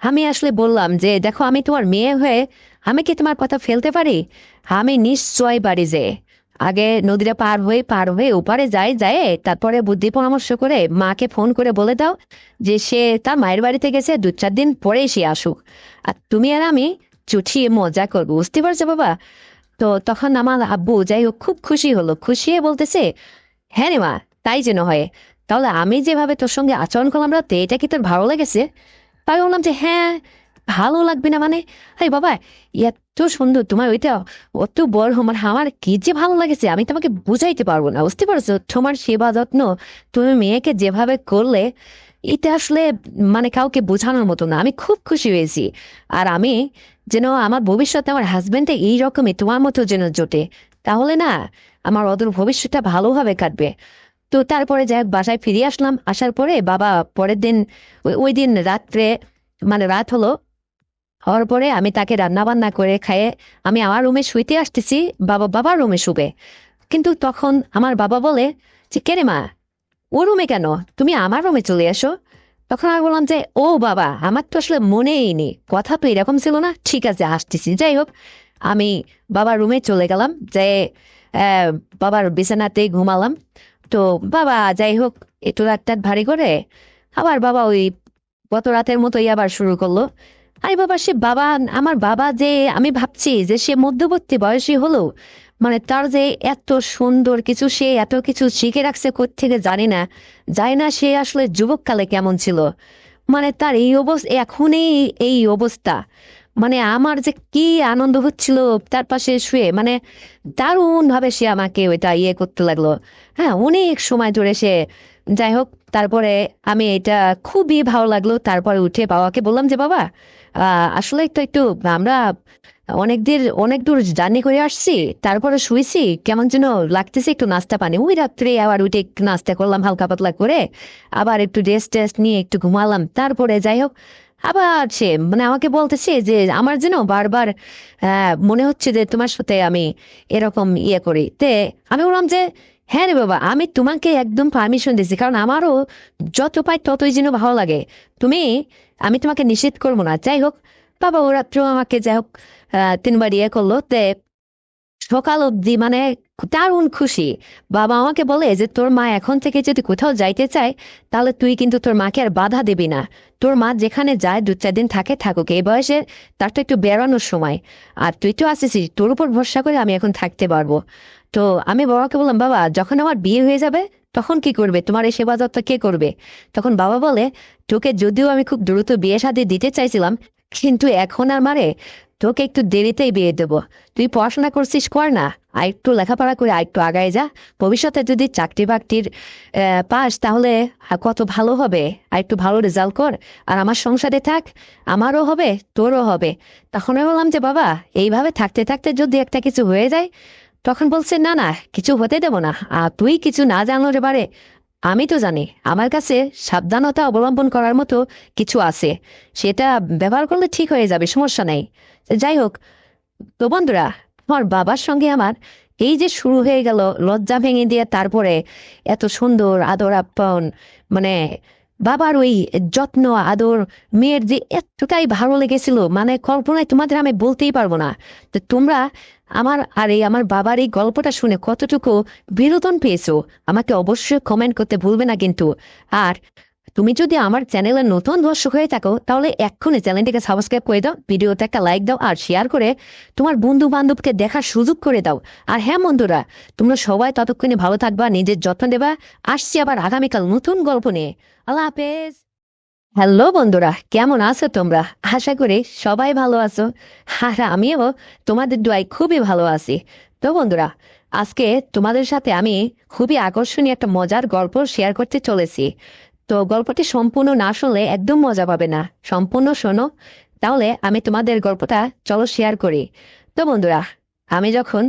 আমি আসলে বললাম যে দেখো আমি তোমার মেয়ে হয়ে আমি কি তোমার কথা ফেলতে পারি? আমি নিশ্চয় বাড়ি যে আগে নদীটা পার হয়ে ওপারে যায় তারপরে বুদ্ধি পরামর্শ করে মাকে ফোন করে বলে দাও যে সে তার মায়ের বাড়িতে গেছে, 2-4 দিন পরে সে আসুক, আর তুমি আর আমি চুটিয়ে মজা করবো, বুঝতে পারছো বাবা? তো তখন আমার আব্বু যাই হোক খুব খুশি হলো, খুশি হয়ে বলতেছে হ্যাঁ রে মা, তাই যেন হয়। তাহলে আমি যেভাবে তোর সঙ্গে আচরণ করলাম রাতে, এটা কি তোর ভালো লেগেছে? তাই বললাম যে হ্যাঁ, ভালো লাগবে না মানে? আরে বাবা, এত সুন্দর তোমার ওইটা, অত বড় আমার কি যে ভালো লাগেছে আমি তোমাকে বুঝাইতে পারবো না, বুঝতে পারছো? তোমার সেবা যত্ন তুমি মেয়েকে যেভাবে করলে, এটা আসলে মানে কাউকে বোঝানোর মতো না, আমি খুব খুশি হয়েছি। আর আমি যেন আমার ভবিষ্যতে আমার হাজবেন্ডে এইরকমই তোমার মতো যেন জোটে, তাহলে না আমার অদূর ভবিষ্যৎটা ভালোভাবে কাটবে। তো তারপরে যাই হোক বাসায় ফিরে আসলাম, আসার পরে বাবা পরের দিন ওই দিন রাত্রে মানে রাত হলো, হওয়ার পরে আমি তাকে রান্না বান্না করে খাইয়ে আমি আমার রুমে শুইতে আসতেছি, বাবা বাবার রুমে শুবে। কিন্তু তখন আমার বাবা বলে যে কেরে মা, ও রুমে কেন, তুমি আমার রুমে চলে এসো। তখন আমি বললাম যে ও বাবা, আমার তো আসলে মনেই নেই, কথা তো এরকম ছিল না, ঠিক আছে আসতেছি। যাই হোক আমি বাবার রুমে চলে গেলাম, যে আহ, বাবার বিছানাতেই ঘুমালাম। তো বাবা যাই হোক একটু রাত ভারী করে আবার বাবা ওই গত রাতের মতোই আবার শুরু করলো। আরে বাবা, সে বাবা, আমার বাবা যে, আমি ভাবছি যে সে মধ্যবর্তী বয়সী হলো, মানে তার যে এত সুন্দর কিছু, সে এত কিছু শিখে রাখছে কোত্থেকে জানি না, জানি না সে আসলে যুবককালে কেমন ছিল। মানে তার এই অবস্থা এখনই, এই অবস্থা, মানে আমার যে কি আনন্দ হচ্ছিল তার পাশে শুয়ে, মানে দারুণ ভাবে সে আমাকে ওইটা ইয়ে করতে লাগলো। হ্যাঁ, অনেক সময় ধরে সে, যাই হোক তারপরে আমি এটা খুবই ভালো লাগলো। তারপরে উঠে বাবাকে বললাম যে বাবা, আসলে তো একটু আমরা অনেক দূর জার্নি করে আসছি, তারপরে শুয়েছি, কেমন যেন লাগতেছে, একটু নাস্তা পানি। ওই রাত্রে আবার উঠে একটু নাস্তা করলাম হালকা পাতলা করে, আবার একটু টেস্ট নিয়ে একটু ঘুমালাম। তারপরে যাই হোক আবার সে মানে আমাকে বলতেছে যে আমার যেন বারবার মনে হচ্ছে যে তোমার সাথে আমি এরকম ইয়ে করি। আমি বললাম যে হ্যাঁ রে বাবা, আমি তোমাকে একদম পারমিশন দিছি, কারণ আমারও যত পাই ততই যেন ভালো লাগে। তুমি, আমি তোমাকে নিষেধ করবো না। যাই হোক বাবা ও রাত্রেও আমাকে যাই হোক 3বার ইয়ে করলো। সকাল অবধি মানে দারুণ খুশি। বাবা আমাকে বলে যে তোর মা এখন থেকে যদি কোথাও যাইতে চায় তাহলে তুই কিন্তু তোর মাকে আর বাধা দিবি না, তোর মা যেখানে যায় 2-4 দিন থাকুক, এই বয়সে তার তো একটু বেড়ানোর সময়, আর তুই তো আসিস, তোর উপর ভরসা করে আমি এখন থাকতে পারবো। তো আমি বাবাকে বললাম বাবা, যখন আমার বিয়ে হয়ে যাবে তখন কি করবে, তোমার এই সেবা যত্ন কে করবে? তখন বাবা বলে তোকে যদিও আমি খুব দ্রুত বিয়ে শাদী দিতে চাইছিলাম, কিন্তু এখন আর মারে তোকে একটু দেরিতেই বিয়ে দেবো, তুই পড়াশোনা করছিস, কর না, আর একটু লেখাপড়া করে আর একটু আগায় যা, ভবিষ্যতে যদি চাকরি বাকরির পাস তাহলে কত ভালো হবে, আর একটু ভালো রেজাল্ট কর, আর আমার সংসারে থাক, আমারও হবে তোরও হবে। তখন আমি বললাম যে বাবা, এইভাবে থাকতে থাকতে যদি একটা কিছু হয়ে যায়, তখন বলছে না না, কিছু হতে দেব না, আর তুই কিছু না জানলে পারে, আমি তো জানি আমার কাছে সাবধানতা অবলম্বন করার মতো কিছু আছে, সেটা ব্যবহার করলে ঠিক হয়ে যাবে, সমস্যা নেই। যাই হোক, তো বন্ধুরা, আমার বাবার সঙ্গে আমার এই যে শুরু হয়ে গেল লজ্জা ভেঙে দিয়ে, তারপরে এত সুন্দর আদর আপ্যায়ন, মানে বাবার ওই যত্ন আদর, মেয়ের যে এতটাই ভালো লেগেছিল, মানে কল্পনায় তোমাদের আমি বলতেই পারবো না। তো তোমরা আমার বাবার এই গল্পটা শুনে কতটুকু বিনোদন পেয়েছো আমাকে অবশ্যই কমেন্ট করতে ভুলবে না কিন্তু। আর তুমি যদি আমার চ্যানেলে নতুন দর্শক হয়ে থাকো, তাহলে এক্ষুনি চ্যানেলটিকে সাবস্ক্রাইব করে দাও, ভিডিওতে একটা লাইক দাও, আর শেয়ার করে তোমার বন্ধু বান্ধবকে দেখার সুযোগ করে দাও। আর হ্যাঁ বন্ধুরা, তোমরা সবাই ততক্ষণে ভালো থাকবা, নিজের যত্ন দেবা। আসছি আবার আগামীকাল নতুন গল্প নিয়ে। আল্লাহ হাফেজ। হ্যালো বন্ধুরা, কেমন আছো তোমরা? আশা করি সবাই ভালো আছো, আর আমিও তোমাদের দোয়ায় খুবই ভালো আছি। তো বন্ধুরা, আজকে তোমাদের সাথে আমি খুবই আকর্ষণীয় একটা মজার গল্প শেয়ার করতে চলেছি। তো গল্পটি সম্পূর্ণ না শুনলে একদম মজা পাবে না, সম্পূর্ণ শোনো, তাহলে আমি তোমাদের গল্পটা চলো শেয়ার করি। তো বন্ধুরা, আমি যখন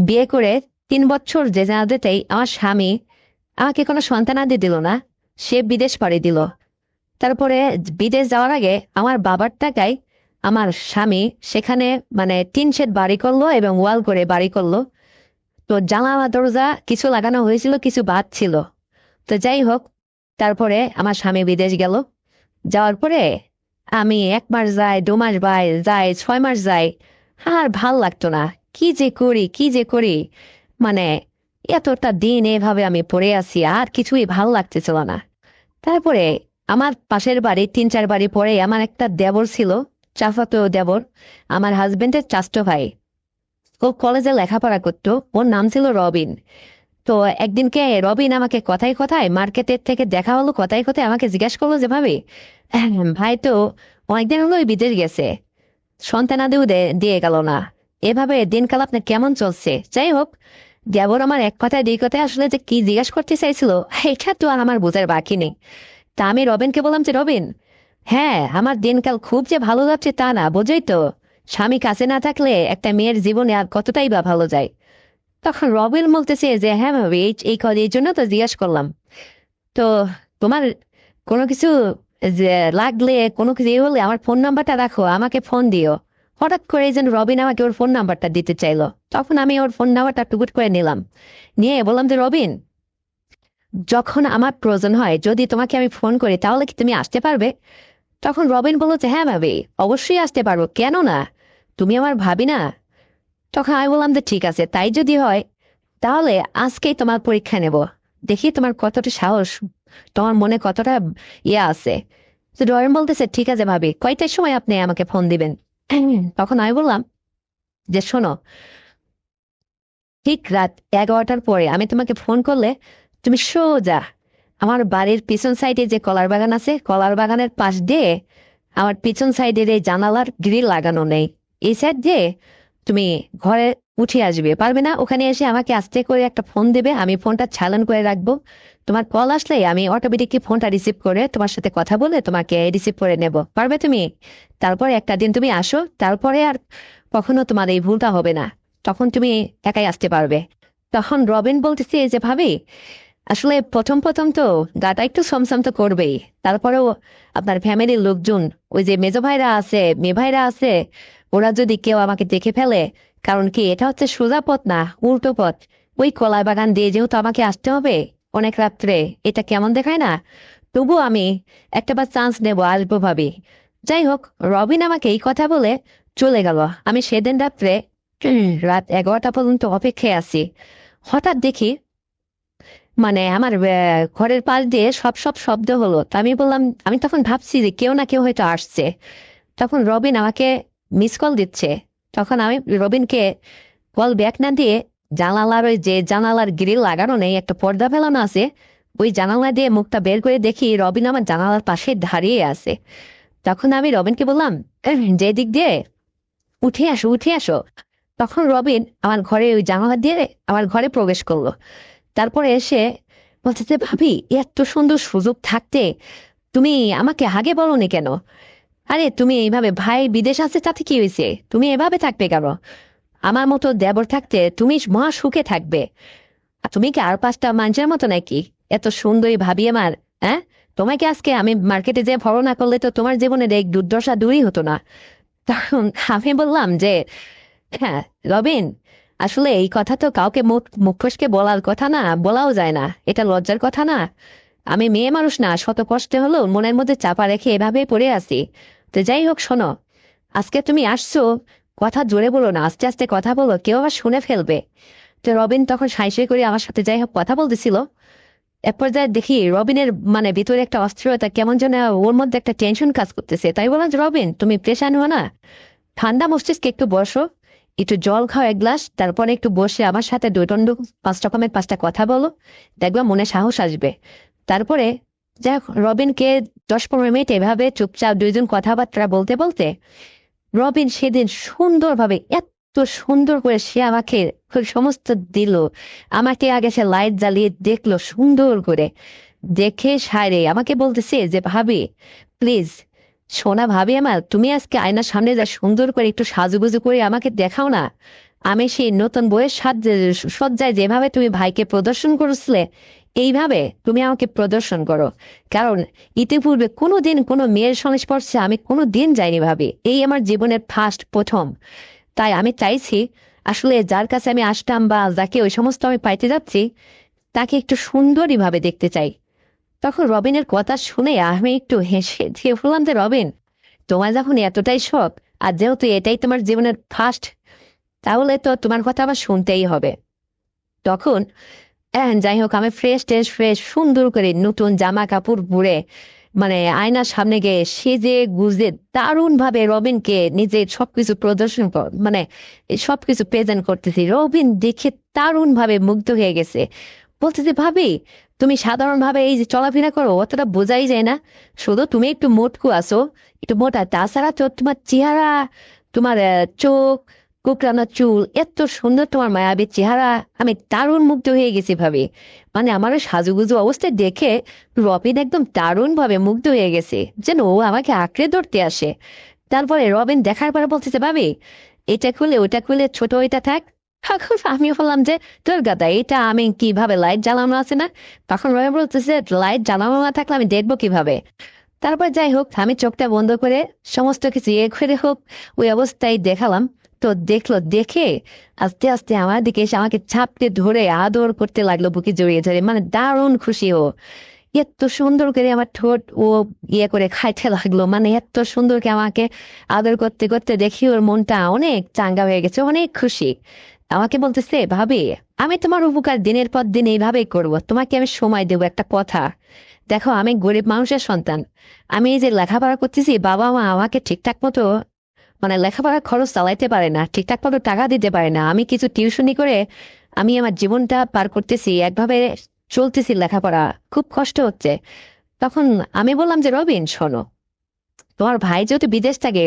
বিয়ে করে 3 বছর যে যেতেই আমার স্বামী আমাকে কোনো সন্তানাদি দিল না, সে বিদেশ পাড়ি দিল। তারপরে বিদেশ যাওয়ার আগে আমার বাবার টাকায় আমার স্বামী সেখানে মানে টিন শেড বাড়ি করলো এবং ওয়াল করে বাড়ি করলো। তো জানালা দরজা কিছু লাগানো হয়েছিল, কিছু বাদ ছিল। তো যাই হোক, তারপরে আমার স্বামী বিদেশ গেল। যাওয়ার পরে আমি 1 মাস যাই, 2 মাস যাই, 6 মাস যাই, আর ভাল লাগতো না। কি যে করি, কি যে করি, মানে এতটা দিন এভাবে আমি পড়ে আছি, আর কিছুই ভাল লাগতেছিল না। তারপরে আমার পাশের বাড়ি 3-4 বাড়ি পরে আমার একটা দেবর ছিল, চাচাতো দেবর, আমার হাজবেন্ডের চাচাতো ভাই। ও কলেজে লেখাপড়া করতো, ওর নাম ছিল রবিন। তো একদিনকে রবিন আমাকে কথায় কথায় মার্কেটের থেকে দেখা হলো, কথায় কথায় আমাকে জিজ্ঞাসা করলো যে ভাবি, ভাই তো অনেকদিন হলো ওই বিদেশ গেছে, সন্তানাদিও দিয়ে গেল না, এভাবে দিনকাল আপনার কেমন চলছে? যাই হোক, দেবর আমার এক কথায় 2 কথায় আসলে যে কি জিজ্ঞাসা করতে চাইছিল এটা তো আর আমার বোঝার বাকি নেই। তা আমি রবিনকে বললাম যে রবিন, হ্যাঁ আমার দিনকাল খুব যে ভালো যাচ্ছে তা না, বোঝই তো, স্বামী কাছে না থাকলে একটা মেয়ের জীবনে আর কতটাই বা ভালো যায়। তখন রবিন বলতেছে যে হ্যাঁ ভাবি, এই কথা এই জন্য তো জিজ্ঞাস করলাম। তো তোমার কোনো কিছু যে লাগলে, কোনো কিছু ইয়ে হলে আমার ফোন নাম্বারটা রাখো, আমাকে ফোন দিও। হঠাৎ করে যেন রবিন আমাকে ওর ফোন নাম্বারটা দিতে চাইলো, তখন আমি ওর ফোন নাম্বারটা টুকুট করে নিলাম, নিয়ে বললাম যে রবিন, যখন আমার প্রয়োজন হয় যদি তোমাকে আমি ফোন করি তাহলে কি তুমি আসতে পারবে? তখন রবিন বলল যে হ্যাঁ ভাবি, অবশ্যই আসতে পারবো, কেন না, তুমি আমার ভাবি না? তখন আমি বললাম যে ঠিক আছে, তাই যদি হয় তাহলে আজকেই তোমার পরীক্ষা নেব, দেখি তোমার কতটা সাহস, তোমার মনে কতটা ইয়ে আছে। তো রবিন বলতেছে ঠিক আছে ভাবি, কয়টার সময় আপনি আমাকে ফোন দিবেন? তখন আমি বললাম যে শোনো, ঠিক রাত 11টার পরে আমি তোমাকে ফোন করলে তুমি সোজা আমার বাড়ির পিছন সাইডে যে কলার বাগান আছে, কলার বাগানের পাশ দিয়ে আমার পিছন সাইডের এই জানালার গ্রিল লাগানো নেই, এই সাইড দিয়ে তুমি ঘরে উঠে আসবে, পারবে না? ওখানে এসে আমাকে আস্তে করে একটা ফোন দেবে, আমি ফোনটা চালান করে রাখবো, তোমার কল আসলে আমি অটোমেটিকলি ফোনটা রিসিভ করে তোমার সাথে কথা বলে তোমাকে রিসিভ করে নেব, পারবে তুমি? তারপরে একটা দিন তুমি আসো, তারপরে আর কখনো তোমার এই ভুলটা হবে না, তখন তুমি একাই আসতে পারবে। তখন রবিন বলতেছে যে ভাবি, আসলে প্রথম প্রথম তো গাটা একটু সমসম তো করবেই, তারপরেও আপনার ফ্যামিলির লোকজন, ওই যে মেজো ভাইরা আছে, মেয়ে ভাইরা আছে, ওরা যদি কেউ আমাকে দেখে ফেলে, কারণ কি এটা হচ্ছে সোজা পথ না, উল্টো পথ, ওই কলাই বাগান দিয়ে যেহেতু আমাকে আসতে হবে অনেক রাত্রে, এটা কেমন দেখায় না? তবু আমি একটাবার চান্স নেব, আসবো ভাবি। যাই হোক, রবিন আমাকে এই কথা বলে চলে গেল। আমি সেদিন রাত্রে রাত 11টা পর্যন্ত অপেক্ষায় আছি। হঠাৎ দেখি মানে আমার ঘরের পাশ দিয়ে সব সব শব্দ হলো, তা আমি বললাম, আমি তখন ভাবছি যে কেউ না কেউ হয়তো আসছে। তখন রবিন আমাকে মিস কল দিচ্ছে। তখন আমি রবিনকে কল ব্যাক না দিয়ে জানালার ওই যে জানালার গ্রিল লাগানো নেই, একটা পর্দা ফেলানো আছে, ওই জানালা দিয়ে মুখটা বের করে দেখি রবিন আমার জানালার পাশে দাঁড়িয়ে আছে। তখন আমি রবিনকে বললাম, যে দিক দিয়ে উঠে আসো, উঠে আসো। তখন রবিন আমার ঘরে ওই জানালা দিয়ে আমার ঘরে প্রবেশ করলো। তারপরে এসে বলছে যে ভাবি, এত সুন্দর সুযোগ থাকতে তুমি আমাকে আগে বলনি কেন? আরে তুমি এইভাবে, ভাই বিদেশ আছে তাতে কি হয়েছে, তুমি এভাবে থাকবে কেন? আমার মতো দেবর থাকতে তুমি মহা সুখে থাকবে। আর তুমি কি আর 5টা মানুষের মতো নাকি এত সুন্দরী ভাবি আমার? হ্যাঁ, তোমাকে আজকে আমি মার্কেটে যে ফলো না করলে তো তোমার জীবনের এই দুর্দশা দূরই হতো না। তখন আমি বললাম যে হ্যাঁ রবিন, আসলে এই কথা তো কাউকে মুখ মুখ ফসকে বলার কথা না, বলাও যায় না, এটা লজ্জার কথা না। আমি মেয়ে মানুষ না, শত কষ্টে হলেও মনের মধ্যে চাপা রেখে এভাবে পড়ে আছি। তো যাই হোক, শোনো, আজকে তুমি আসছো, কথা জোরে বলো না, আস্তে আস্তে কথা বলো, কেউ আবার শুনে ফেলবে। তো রবিন তখন সাইসই করে আমার সাথে যাই হোক কথা বলতেছিল। এক পর্যায়ে দেখি রবিনের মানে ভিতরে একটা অস্থিরতা, কেমন যেন ওর মধ্যে একটা টেনশন কাজ করতেছে। তাই বললাম যে রবিন, তুমি প্রেশান হো না, ঠান্ডা মস্তিষ্কে একটু বসো, একটু জল খাও 1 গ্লাস, তারপরে একটু বসে আমার সাথে 5 রকমের 5টা কথা বলো, দেখবা মনে সাহস আসবে। তারপরে যাই হোক, রবিনকে 10-15 মিনিট এভাবে চুপচাপ দুইজন কথাবার্তা বলতে বলতে রবিন সেদিন সুন্দরভাবে, এত সুন্দর করে সে আমাকে সমস্ত দিল। আমাকে আগে সে লাইট জ্বালিয়ে দেখলো সুন্দর করে, দেখে সারে আমাকে বলতেছে যে ভাবি প্লিজ, সোনা ভাবি আমার, তুমি আজকে আয়নার সামনে যা সুন্দর করে একটু সাজুগুজু করে আমাকে দেখাও না। আমি সেই নতুন বইয়ের সজ্জায় যেভাবে তুমি ভাইকে প্রদর্শন করেছিলে, এইভাবে তুমি আমাকে প্রদর্শন করো। কারণ ইতিপূর্বে কোনোদিন কোনো মেয়ের সংস্পর্শে আমি কোনো দিন যাইনি ভাবি, এই আমার জীবনের ফার্স্ট প্রথম। তাই আমি চাইছি আসলে যার কাছে আমি আসতাম বা যাকে ওই সমস্ত আমি পাইতে যাচ্ছি, তাকে একটু সুন্দরী ভাবে দেখতে চাই। তখন রবিনের কথা শুনে আমি একটু হেসে দিয়ে বললাম যে রবিন, তোমার যখন এতটাই শখ, আর যেহেতু এটাই তোমার জীবনের ফার্স্ট, তাহলে তো তোমার কথা আবার শুনতেই হবে। তখন যাই হোক, আমি ফ্রেশ সুন্দর করে নতুন জামা কাপড় পরে মানে আয়নার সামনে গিয়ে সেজে গুজে দারুণ ভাবে রবিনকে নিজে সবকিছু প্রদর্শন মানে সবকিছু প্রেজেন্ট করতেছি। রবিন দেখে দারুণ ভাবে মুগ্ধ হয়ে গেছে, বলতেছে ভাবি, তুমি সাধারণ ভাবে এই যে চলাফেরা করো অতটা বোঝাই যায় না, শুধু তুমি একটু মোটকু আছো, একটু মোটা, তাছাড়া তো তোমার চেহারা, তোমার চোখ, কোকড়ানো চুল, এত সুন্দর তোমার মায়াবী চেহারা, আমি দারুণ মুগ্ধ হয়ে গেছি ভাবি। মানে আমার ওই সাজুগুজু অবস্থায় দেখে রবিন একদম দারুণ ভাবে মুগ্ধ হয়ে গেছে, যেন ও আমাকে আঁকড়ে ধরতে আসে। তারপরে রবিন দেখার পরে বলতেছে ভাবি, এটা খুলে ওটা খুলে, ছোট ওইটা থাক। এখন আমি বললাম যে তোর গাদা, এটা আমি কিভাবে, লাইট জ্বালানো আছে না? তখন রবিন বলতেছে লাইট জ্বালানো না থাকলে আমি দেখবো কিভাবে? তারপর যাই হোক, আমি চোখটা বন্ধ করে সমস্ত কিছু করে হোক ওই অবস্থায় দেখালাম। তো দেখলো, দেখে আস্তে আস্তে আমার দিকে এসে আমাকে চাপটে ধরে আদর করতে লাগলো, বুকে জড়িয়ে ধরে, মানে দারুণ খুশি ও। এত সুন্দর করে আমার ঠোঁট ও করে খাইতে লাগলো, মানে এত সুন্দর করে আমাকে আদর করতে করতে দেখি ওর মনটা অনেক চাঙ্গা হয়ে গেছে, অনেক খুশি। আমাকে বলতেছে ভাবি, আমি তোমার উপকার দিনের পর দিন এইভাবেই করবো, তোমাকে আমি সময় দেবো, একটা কথা দেখো, আমি গরিব মানুষের সন্তান, আমি এই যে লেখাপড়া করতেছি, বাবা মা আমাকে ঠিকঠাক মতো মানে লেখাপড়ার খরচ চালাইতে পারে না, ঠিকঠাক মতো টাকা দিতে পারে না, আমি কিছু টিউশনি করে আমি আমার জীবনটা পার করতেছি, একভাবে চলতেছি, লেখাপড়া খুব কষ্ট হচ্ছে। তখন আমি বললাম যে রবিন শোনো, তোমার ভাই যেহেতু বিদেশ থেকে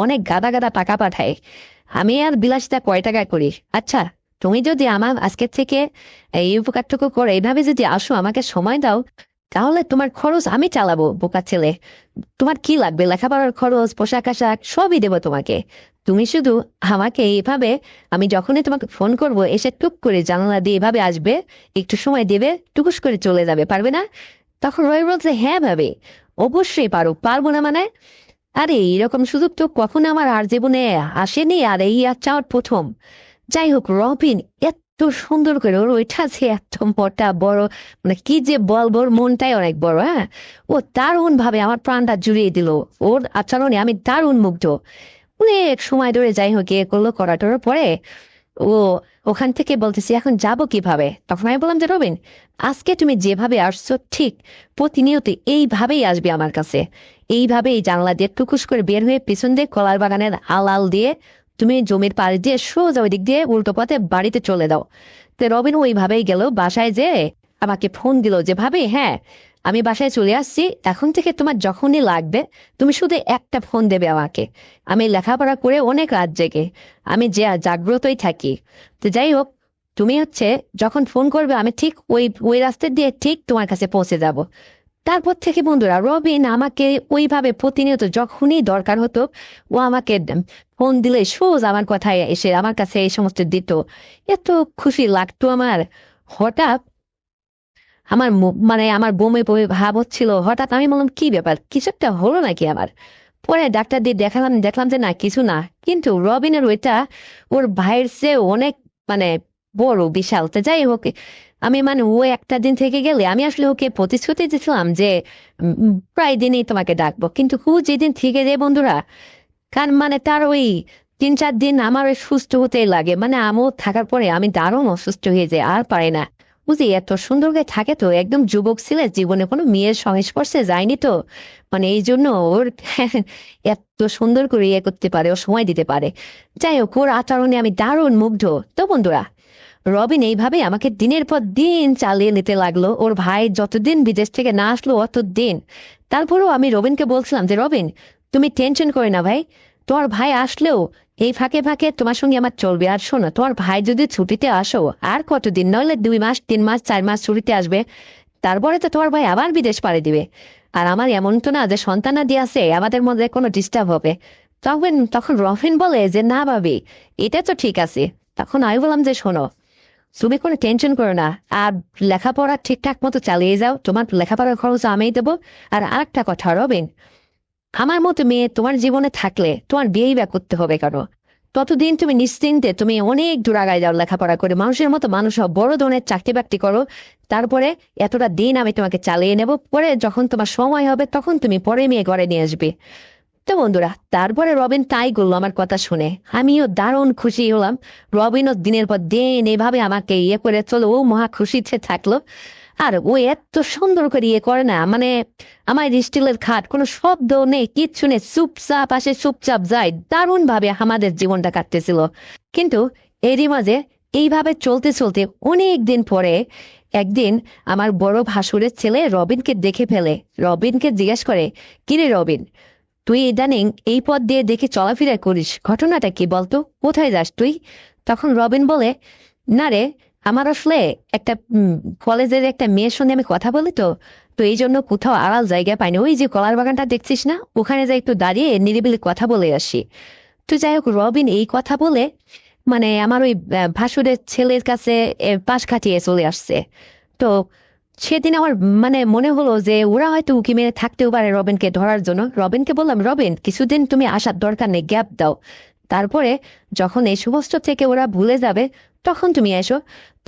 অনেক গাদা গাদা টাকা পাঠায়, আমি আর বিলাসিতা কয় টাকা করি? আচ্ছা, তুমি যদি আমার আজকের থেকে এই উপকারটুকু করে এইভাবে যদি আসো, আমাকে সময় দাও, তাহলে তোমার খরচ আমি চালাবো, বোকা ছেলে। তোমার কি লাগবে, লেখাপড়ার খরচ, পোশাক আশাক সবই দেবো তোমাকে। তুমি শুধু আমাকে এইভাবে, আমি যখনই তোমাকে ফোন করব এসে টুক করে জানালা দিয়ে এভাবে আসবে, একটু সময় দেবে, টুকুস করে চলে যাবে, পারবে না? তখন রবি বলছে হ্যাঁ ভাবে, অবশ্যই পারো, পারবো না মানে? আরে এরকম সুযোগ তো কখনো আমার আর জীবনে আসেনি, আর এই আচ্ছা আমার প্রথম। যাই হোক, রবিন এত সুন্দর করে, ওর ওইটা আছে এত মোটা বড়, মানে কি যে বলবো, ওর মনটাই অনেক বড়। হ্যাঁ, ও দারুণ ভাবে আমার প্রাণটা জুড়িয়ে দিল, ওর আচরণে আমি দারুণ মুগ্ধ। অনেক সময় ধরে যাই হোক এ করলো, করাটোর পরে ও ওখান থেকে বলতেছি এখন যাব কিভাবে? তখন আমি বললাম যে রবিন, আজকে তুমি যেভাবে আসছো ঠিক প্রতিনিয়ত এইভাবেই আসবে আমার কাছে, এইভাবেই জানলা দিয়ে টুকুস করে বের হয়ে পিছন দিয়ে কলার বাগানের আল দিয়ে তুমি জমির পাড় দিয়ে সোজা ওই দিক দিয়ে উল্টো পথে বাড়িতে চলে দাও। তো রবিন ওইভাবেই গেল, বাসায় যে আমাকে ফোন দিল যে ভাবি হ্যাঁ, আমি বাসায় চলে আসছি, এখন থেকে তোমার যখনই লাগবে তুমি শুধু একটা ফোন দেবে আমাকে। আমি লেখাপড়া করে অনেক রাত জেগে আমি যে জাগ্রতই থাকি। তো যাই হোক, তুমি হচ্ছে যখন ফোন করবে আমি ঠিক ওই ওই রাস্তা দিয়ে ঠিক তোমার কাছে পৌঁছে যাব। তারপর থেকে বন্ধুরা রবিন আমাকে ওইভাবে প্রতিনিয়ত যখনই দরকার হতো ও আমাকে ফোন দিলে সোজ আমার কথায় এসে আমার কাছে এই সমস্ত দিত। এত খুশি লাগতো আমার। হঠাৎ আমার মানে আমার বমি বমি ভাব হচ্ছিল। হঠাৎ আমি বললাম কি ব্যাপার, কিছু একটা হলো নাকি আমার। পরে ডাক্তার দিয়ে দেখালাম, দেখলাম যে না কিছু না, কিন্তু রবিনের ওইটা ওর ভাইয়ের চেয়ে অনেক মানে বড় বিশাল। তো যাই হোক, আমি মানে ও একটা দিন থেকে গেলে আমি আসলে ওকে প্রতিশ্রুতি দিয়েছিলাম যে প্রায় দিনই তোমাকে ডাকবো, কিন্তু ও যেদিন থেকে যায় বন্ধুরা, কারণ মানে তার ওই 3-4 দিন আমার ওই সুস্থ হতেই লাগে, মানে আমও থাকার পরে আমি দারুণ অসুস্থ হয়ে যাই, আর পারে না। বুঝি এত সুন্দর করে থাকে তো, একদম যুবক ছেলে, জীবনে কোনো মেয়ের সংস্পর্শে যায়নি তো, মানে এই জন্য ওর এত সুন্দর করে ইয়ে করতে পারে, ও সময় দিতে পারে। যাই হোক, ওর আচরণে আমি দারুণ মুগ্ধ। তো বন্ধুরা, রবিন এইভাবে আমাকে দিনের পর দিন চালিয়ে নিতে লাগলো। ওর ভাই যতদিন বিদেশ থেকে না আসলো অতদিন। তারপরেও আমি রবিনকে বলছিলাম যে রবিন, তুমি টেনশন করে না ভাই, তোমার ভাই আসলেও এই ফাঁকে ফাঁকে তোমার সঙ্গে আমার চলবে। আর শোনো, তোমার ভাই যদি ছুটিতে আসো আর কতদিন, নইলে 2 মাস 3 মাস 4 মাস ছুটিতে আসবে, তারপরে তো তোমার ভাই আবার বিদেশ পাড়ি দিবে। আর আমার এমন তো না যে সন্তানাদি আছে আমাদের মধ্যে কোনো ডিস্টার্ব হবে। তখন তখন রবিন বলে যে না ভাবি, এটা তো ঠিক আছে। তখন আমি বললাম যে শোনো, তুমি কোনো টেনশন করো না, আর লেখাপড়া ঠিকঠাক মতো চালিয়ে যাও, তোমার লেখাপড়ার খরচ আমিই দেবো। আর আরেকটা কথা রবিন, আমার মতো মেয়ে তোমার জীবনে থাকলে তোমার বিয়েই বা করতে হবে কেন? ততদিন তুমি নিশ্চিন্তে তুমি অনেক দূর আগায় যাও, লেখাপড়া করে মানুষের মতো মানুষ হও, বড় ধরনের চাকরি বাকরি করো। তারপরে এতটা দিন আমি তোমাকে চালিয়ে নেব, পরে যখন তোমার সময় হবে তখন তুমি পরে মেয়ে ঘরে নিয়ে আসবে। তো বন্ধুরা, তারপরে রবিন তাই করলো আমার কথা শুনে, আমিও দারুণ খুশি হলাম। রবিনও দিনের পর দিন এভাবে আমাকে ইয়ে করে চলো, ও মহা খুশিতে থাকলো। আর ও এত সুন্দর করে ইয়ে করে না, মানে আমার স্টিলের খাট, কোনো শব্দ নেই, কিচ্ছু নেই, চুপচাপ আসে চুপচাপ যায়, দারুণ ভাবে আমাদের জীবনটা কাটতেছিল। কিন্তু এরই মাঝে এইভাবে চলতে চলতে অনেক দিন পরে একদিন আমার বড় ভাসুরের ছেলে রবিনকে দেখে ফেলে। রবিনকে জিজ্ঞেস করে, কিরে রবিন, তুই ইদানিং এই পথ দিয়ে দেখে চলাফেরা করিস, ঘটনাটা কি বলতো, কোথায় যাস তুই? তখন রবিন বলে, না রে, আমার আসলে একটা কলেজের একটা মেয়ের সঙ্গে আমি কথা বলি তো, তো এই জন্য কোথাও আড়াল জায়গা পাইনি, ওই যে কলার বাগানটা দেখছিস না, ওখানে যাই একটু দাঁড়িয়ে নিরিবিলি কথা বলে আসি। তো যাই হোক, রবিন এই কথা বলে মানে আমার ওই ভাসুরের ছেলের কাছে পাশ কাটিয়ে চলে আসছে। তো সেদিন আমার মানে মনে হলো যে ওরা হয়তো উকি মেরে থাকতেও পারে রবিনকে ধরার জন্য। রবিনকে বললাম, রবিন কিছুদিন তুমি আসার দরকার নেই, গ্যাপ দাও, তারপরে যখন এই সমস্ত থেকে ওরা ভুলে যাবে তখন তুমি এসো।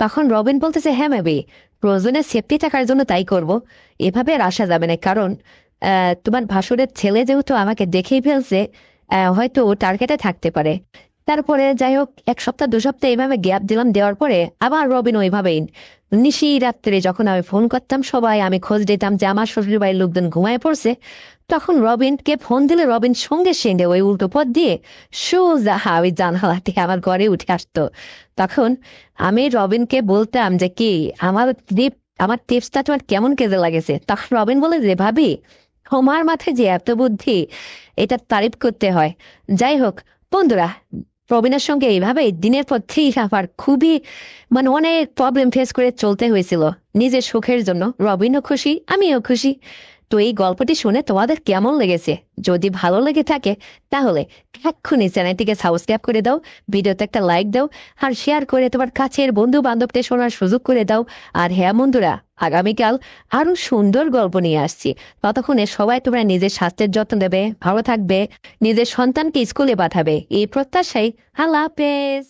তখন রবিন বলতেছে, হ্যাঁ মেবি প্রয়োজনে সেফটি থাকার জন্য তাই করব, এভাবে আর আসা যাবে না, কারণ তোমার ভাসুরের ছেলে যেহেতু আমাকে দেখেই ফেলছে, হয়তো ও টার্গেটে থাকতে পারে। তারপরে যাই হোক, 1 সপ্তাহ 2 সপ্তাহ এইভাবে গ্যাপ দিলাম, দেওয়ার পরে আবার রবিন ওইভাবেই নিশি রাত্রে যখন আমি ফোন করতাম সবাই আমি খোঁজ দিতাম যে আমার শ্বশুর বাড়ির লোকজন ঘুমায় পড়ছে, তখন রবিনকে ফোন দিলে রবিন সঙ্গে সঙ্গে ওই উল্টো পথ দিয়ে সোজা ওই জানালাটি আমার ঘরে উঠে আসতো। তখন আমি রবিনকে বলতাম যে কি, আমার আমার টিপসটা তোমার কেমন কাজে লাগেছে? তখন রবিন বলে যে ভাবি, তোমার মাথায় যে এত বুদ্ধি, এটা তারিফ করতে হয়। যাই হোক বন্ধুরা, প্রবীণের সঙ্গে এইভাবে দিনের পর দিন আমার খুবই মানে অনেক প্রবলেম ফেস করে চলতে হয়েছিল নিজের সুখের জন্য। রবিনও খুশি, আমিও খুশি। তো এই গল্পটি শুনে তোমাদের কেমন লেগেছে? যদি ভালো লেগে থাকে তাহলে এক্ষুনি চ্যানেলটিকে সাবস্ক্রাইব করে দাও, ভিডিওতে একটা লাইক দাও, আর শেয়ার করে তোমার কাছের বন্ধু বান্ধবদের শোনার সুযোগ করে দাও। আর হ্যাঁ বন্ধুরা, আগামীকাল আরো সুন্দর গল্প নিয়ে আসছি। ততক্ষণে সবাই তোমরা নিজের স্বাস্থ্যের যত্ন নেবে, ভালো থাকবে, নিজের সন্তানকে স্কুলে পাঠাবে, এই প্রত্যাশায় আল্লাহ হাফেজ।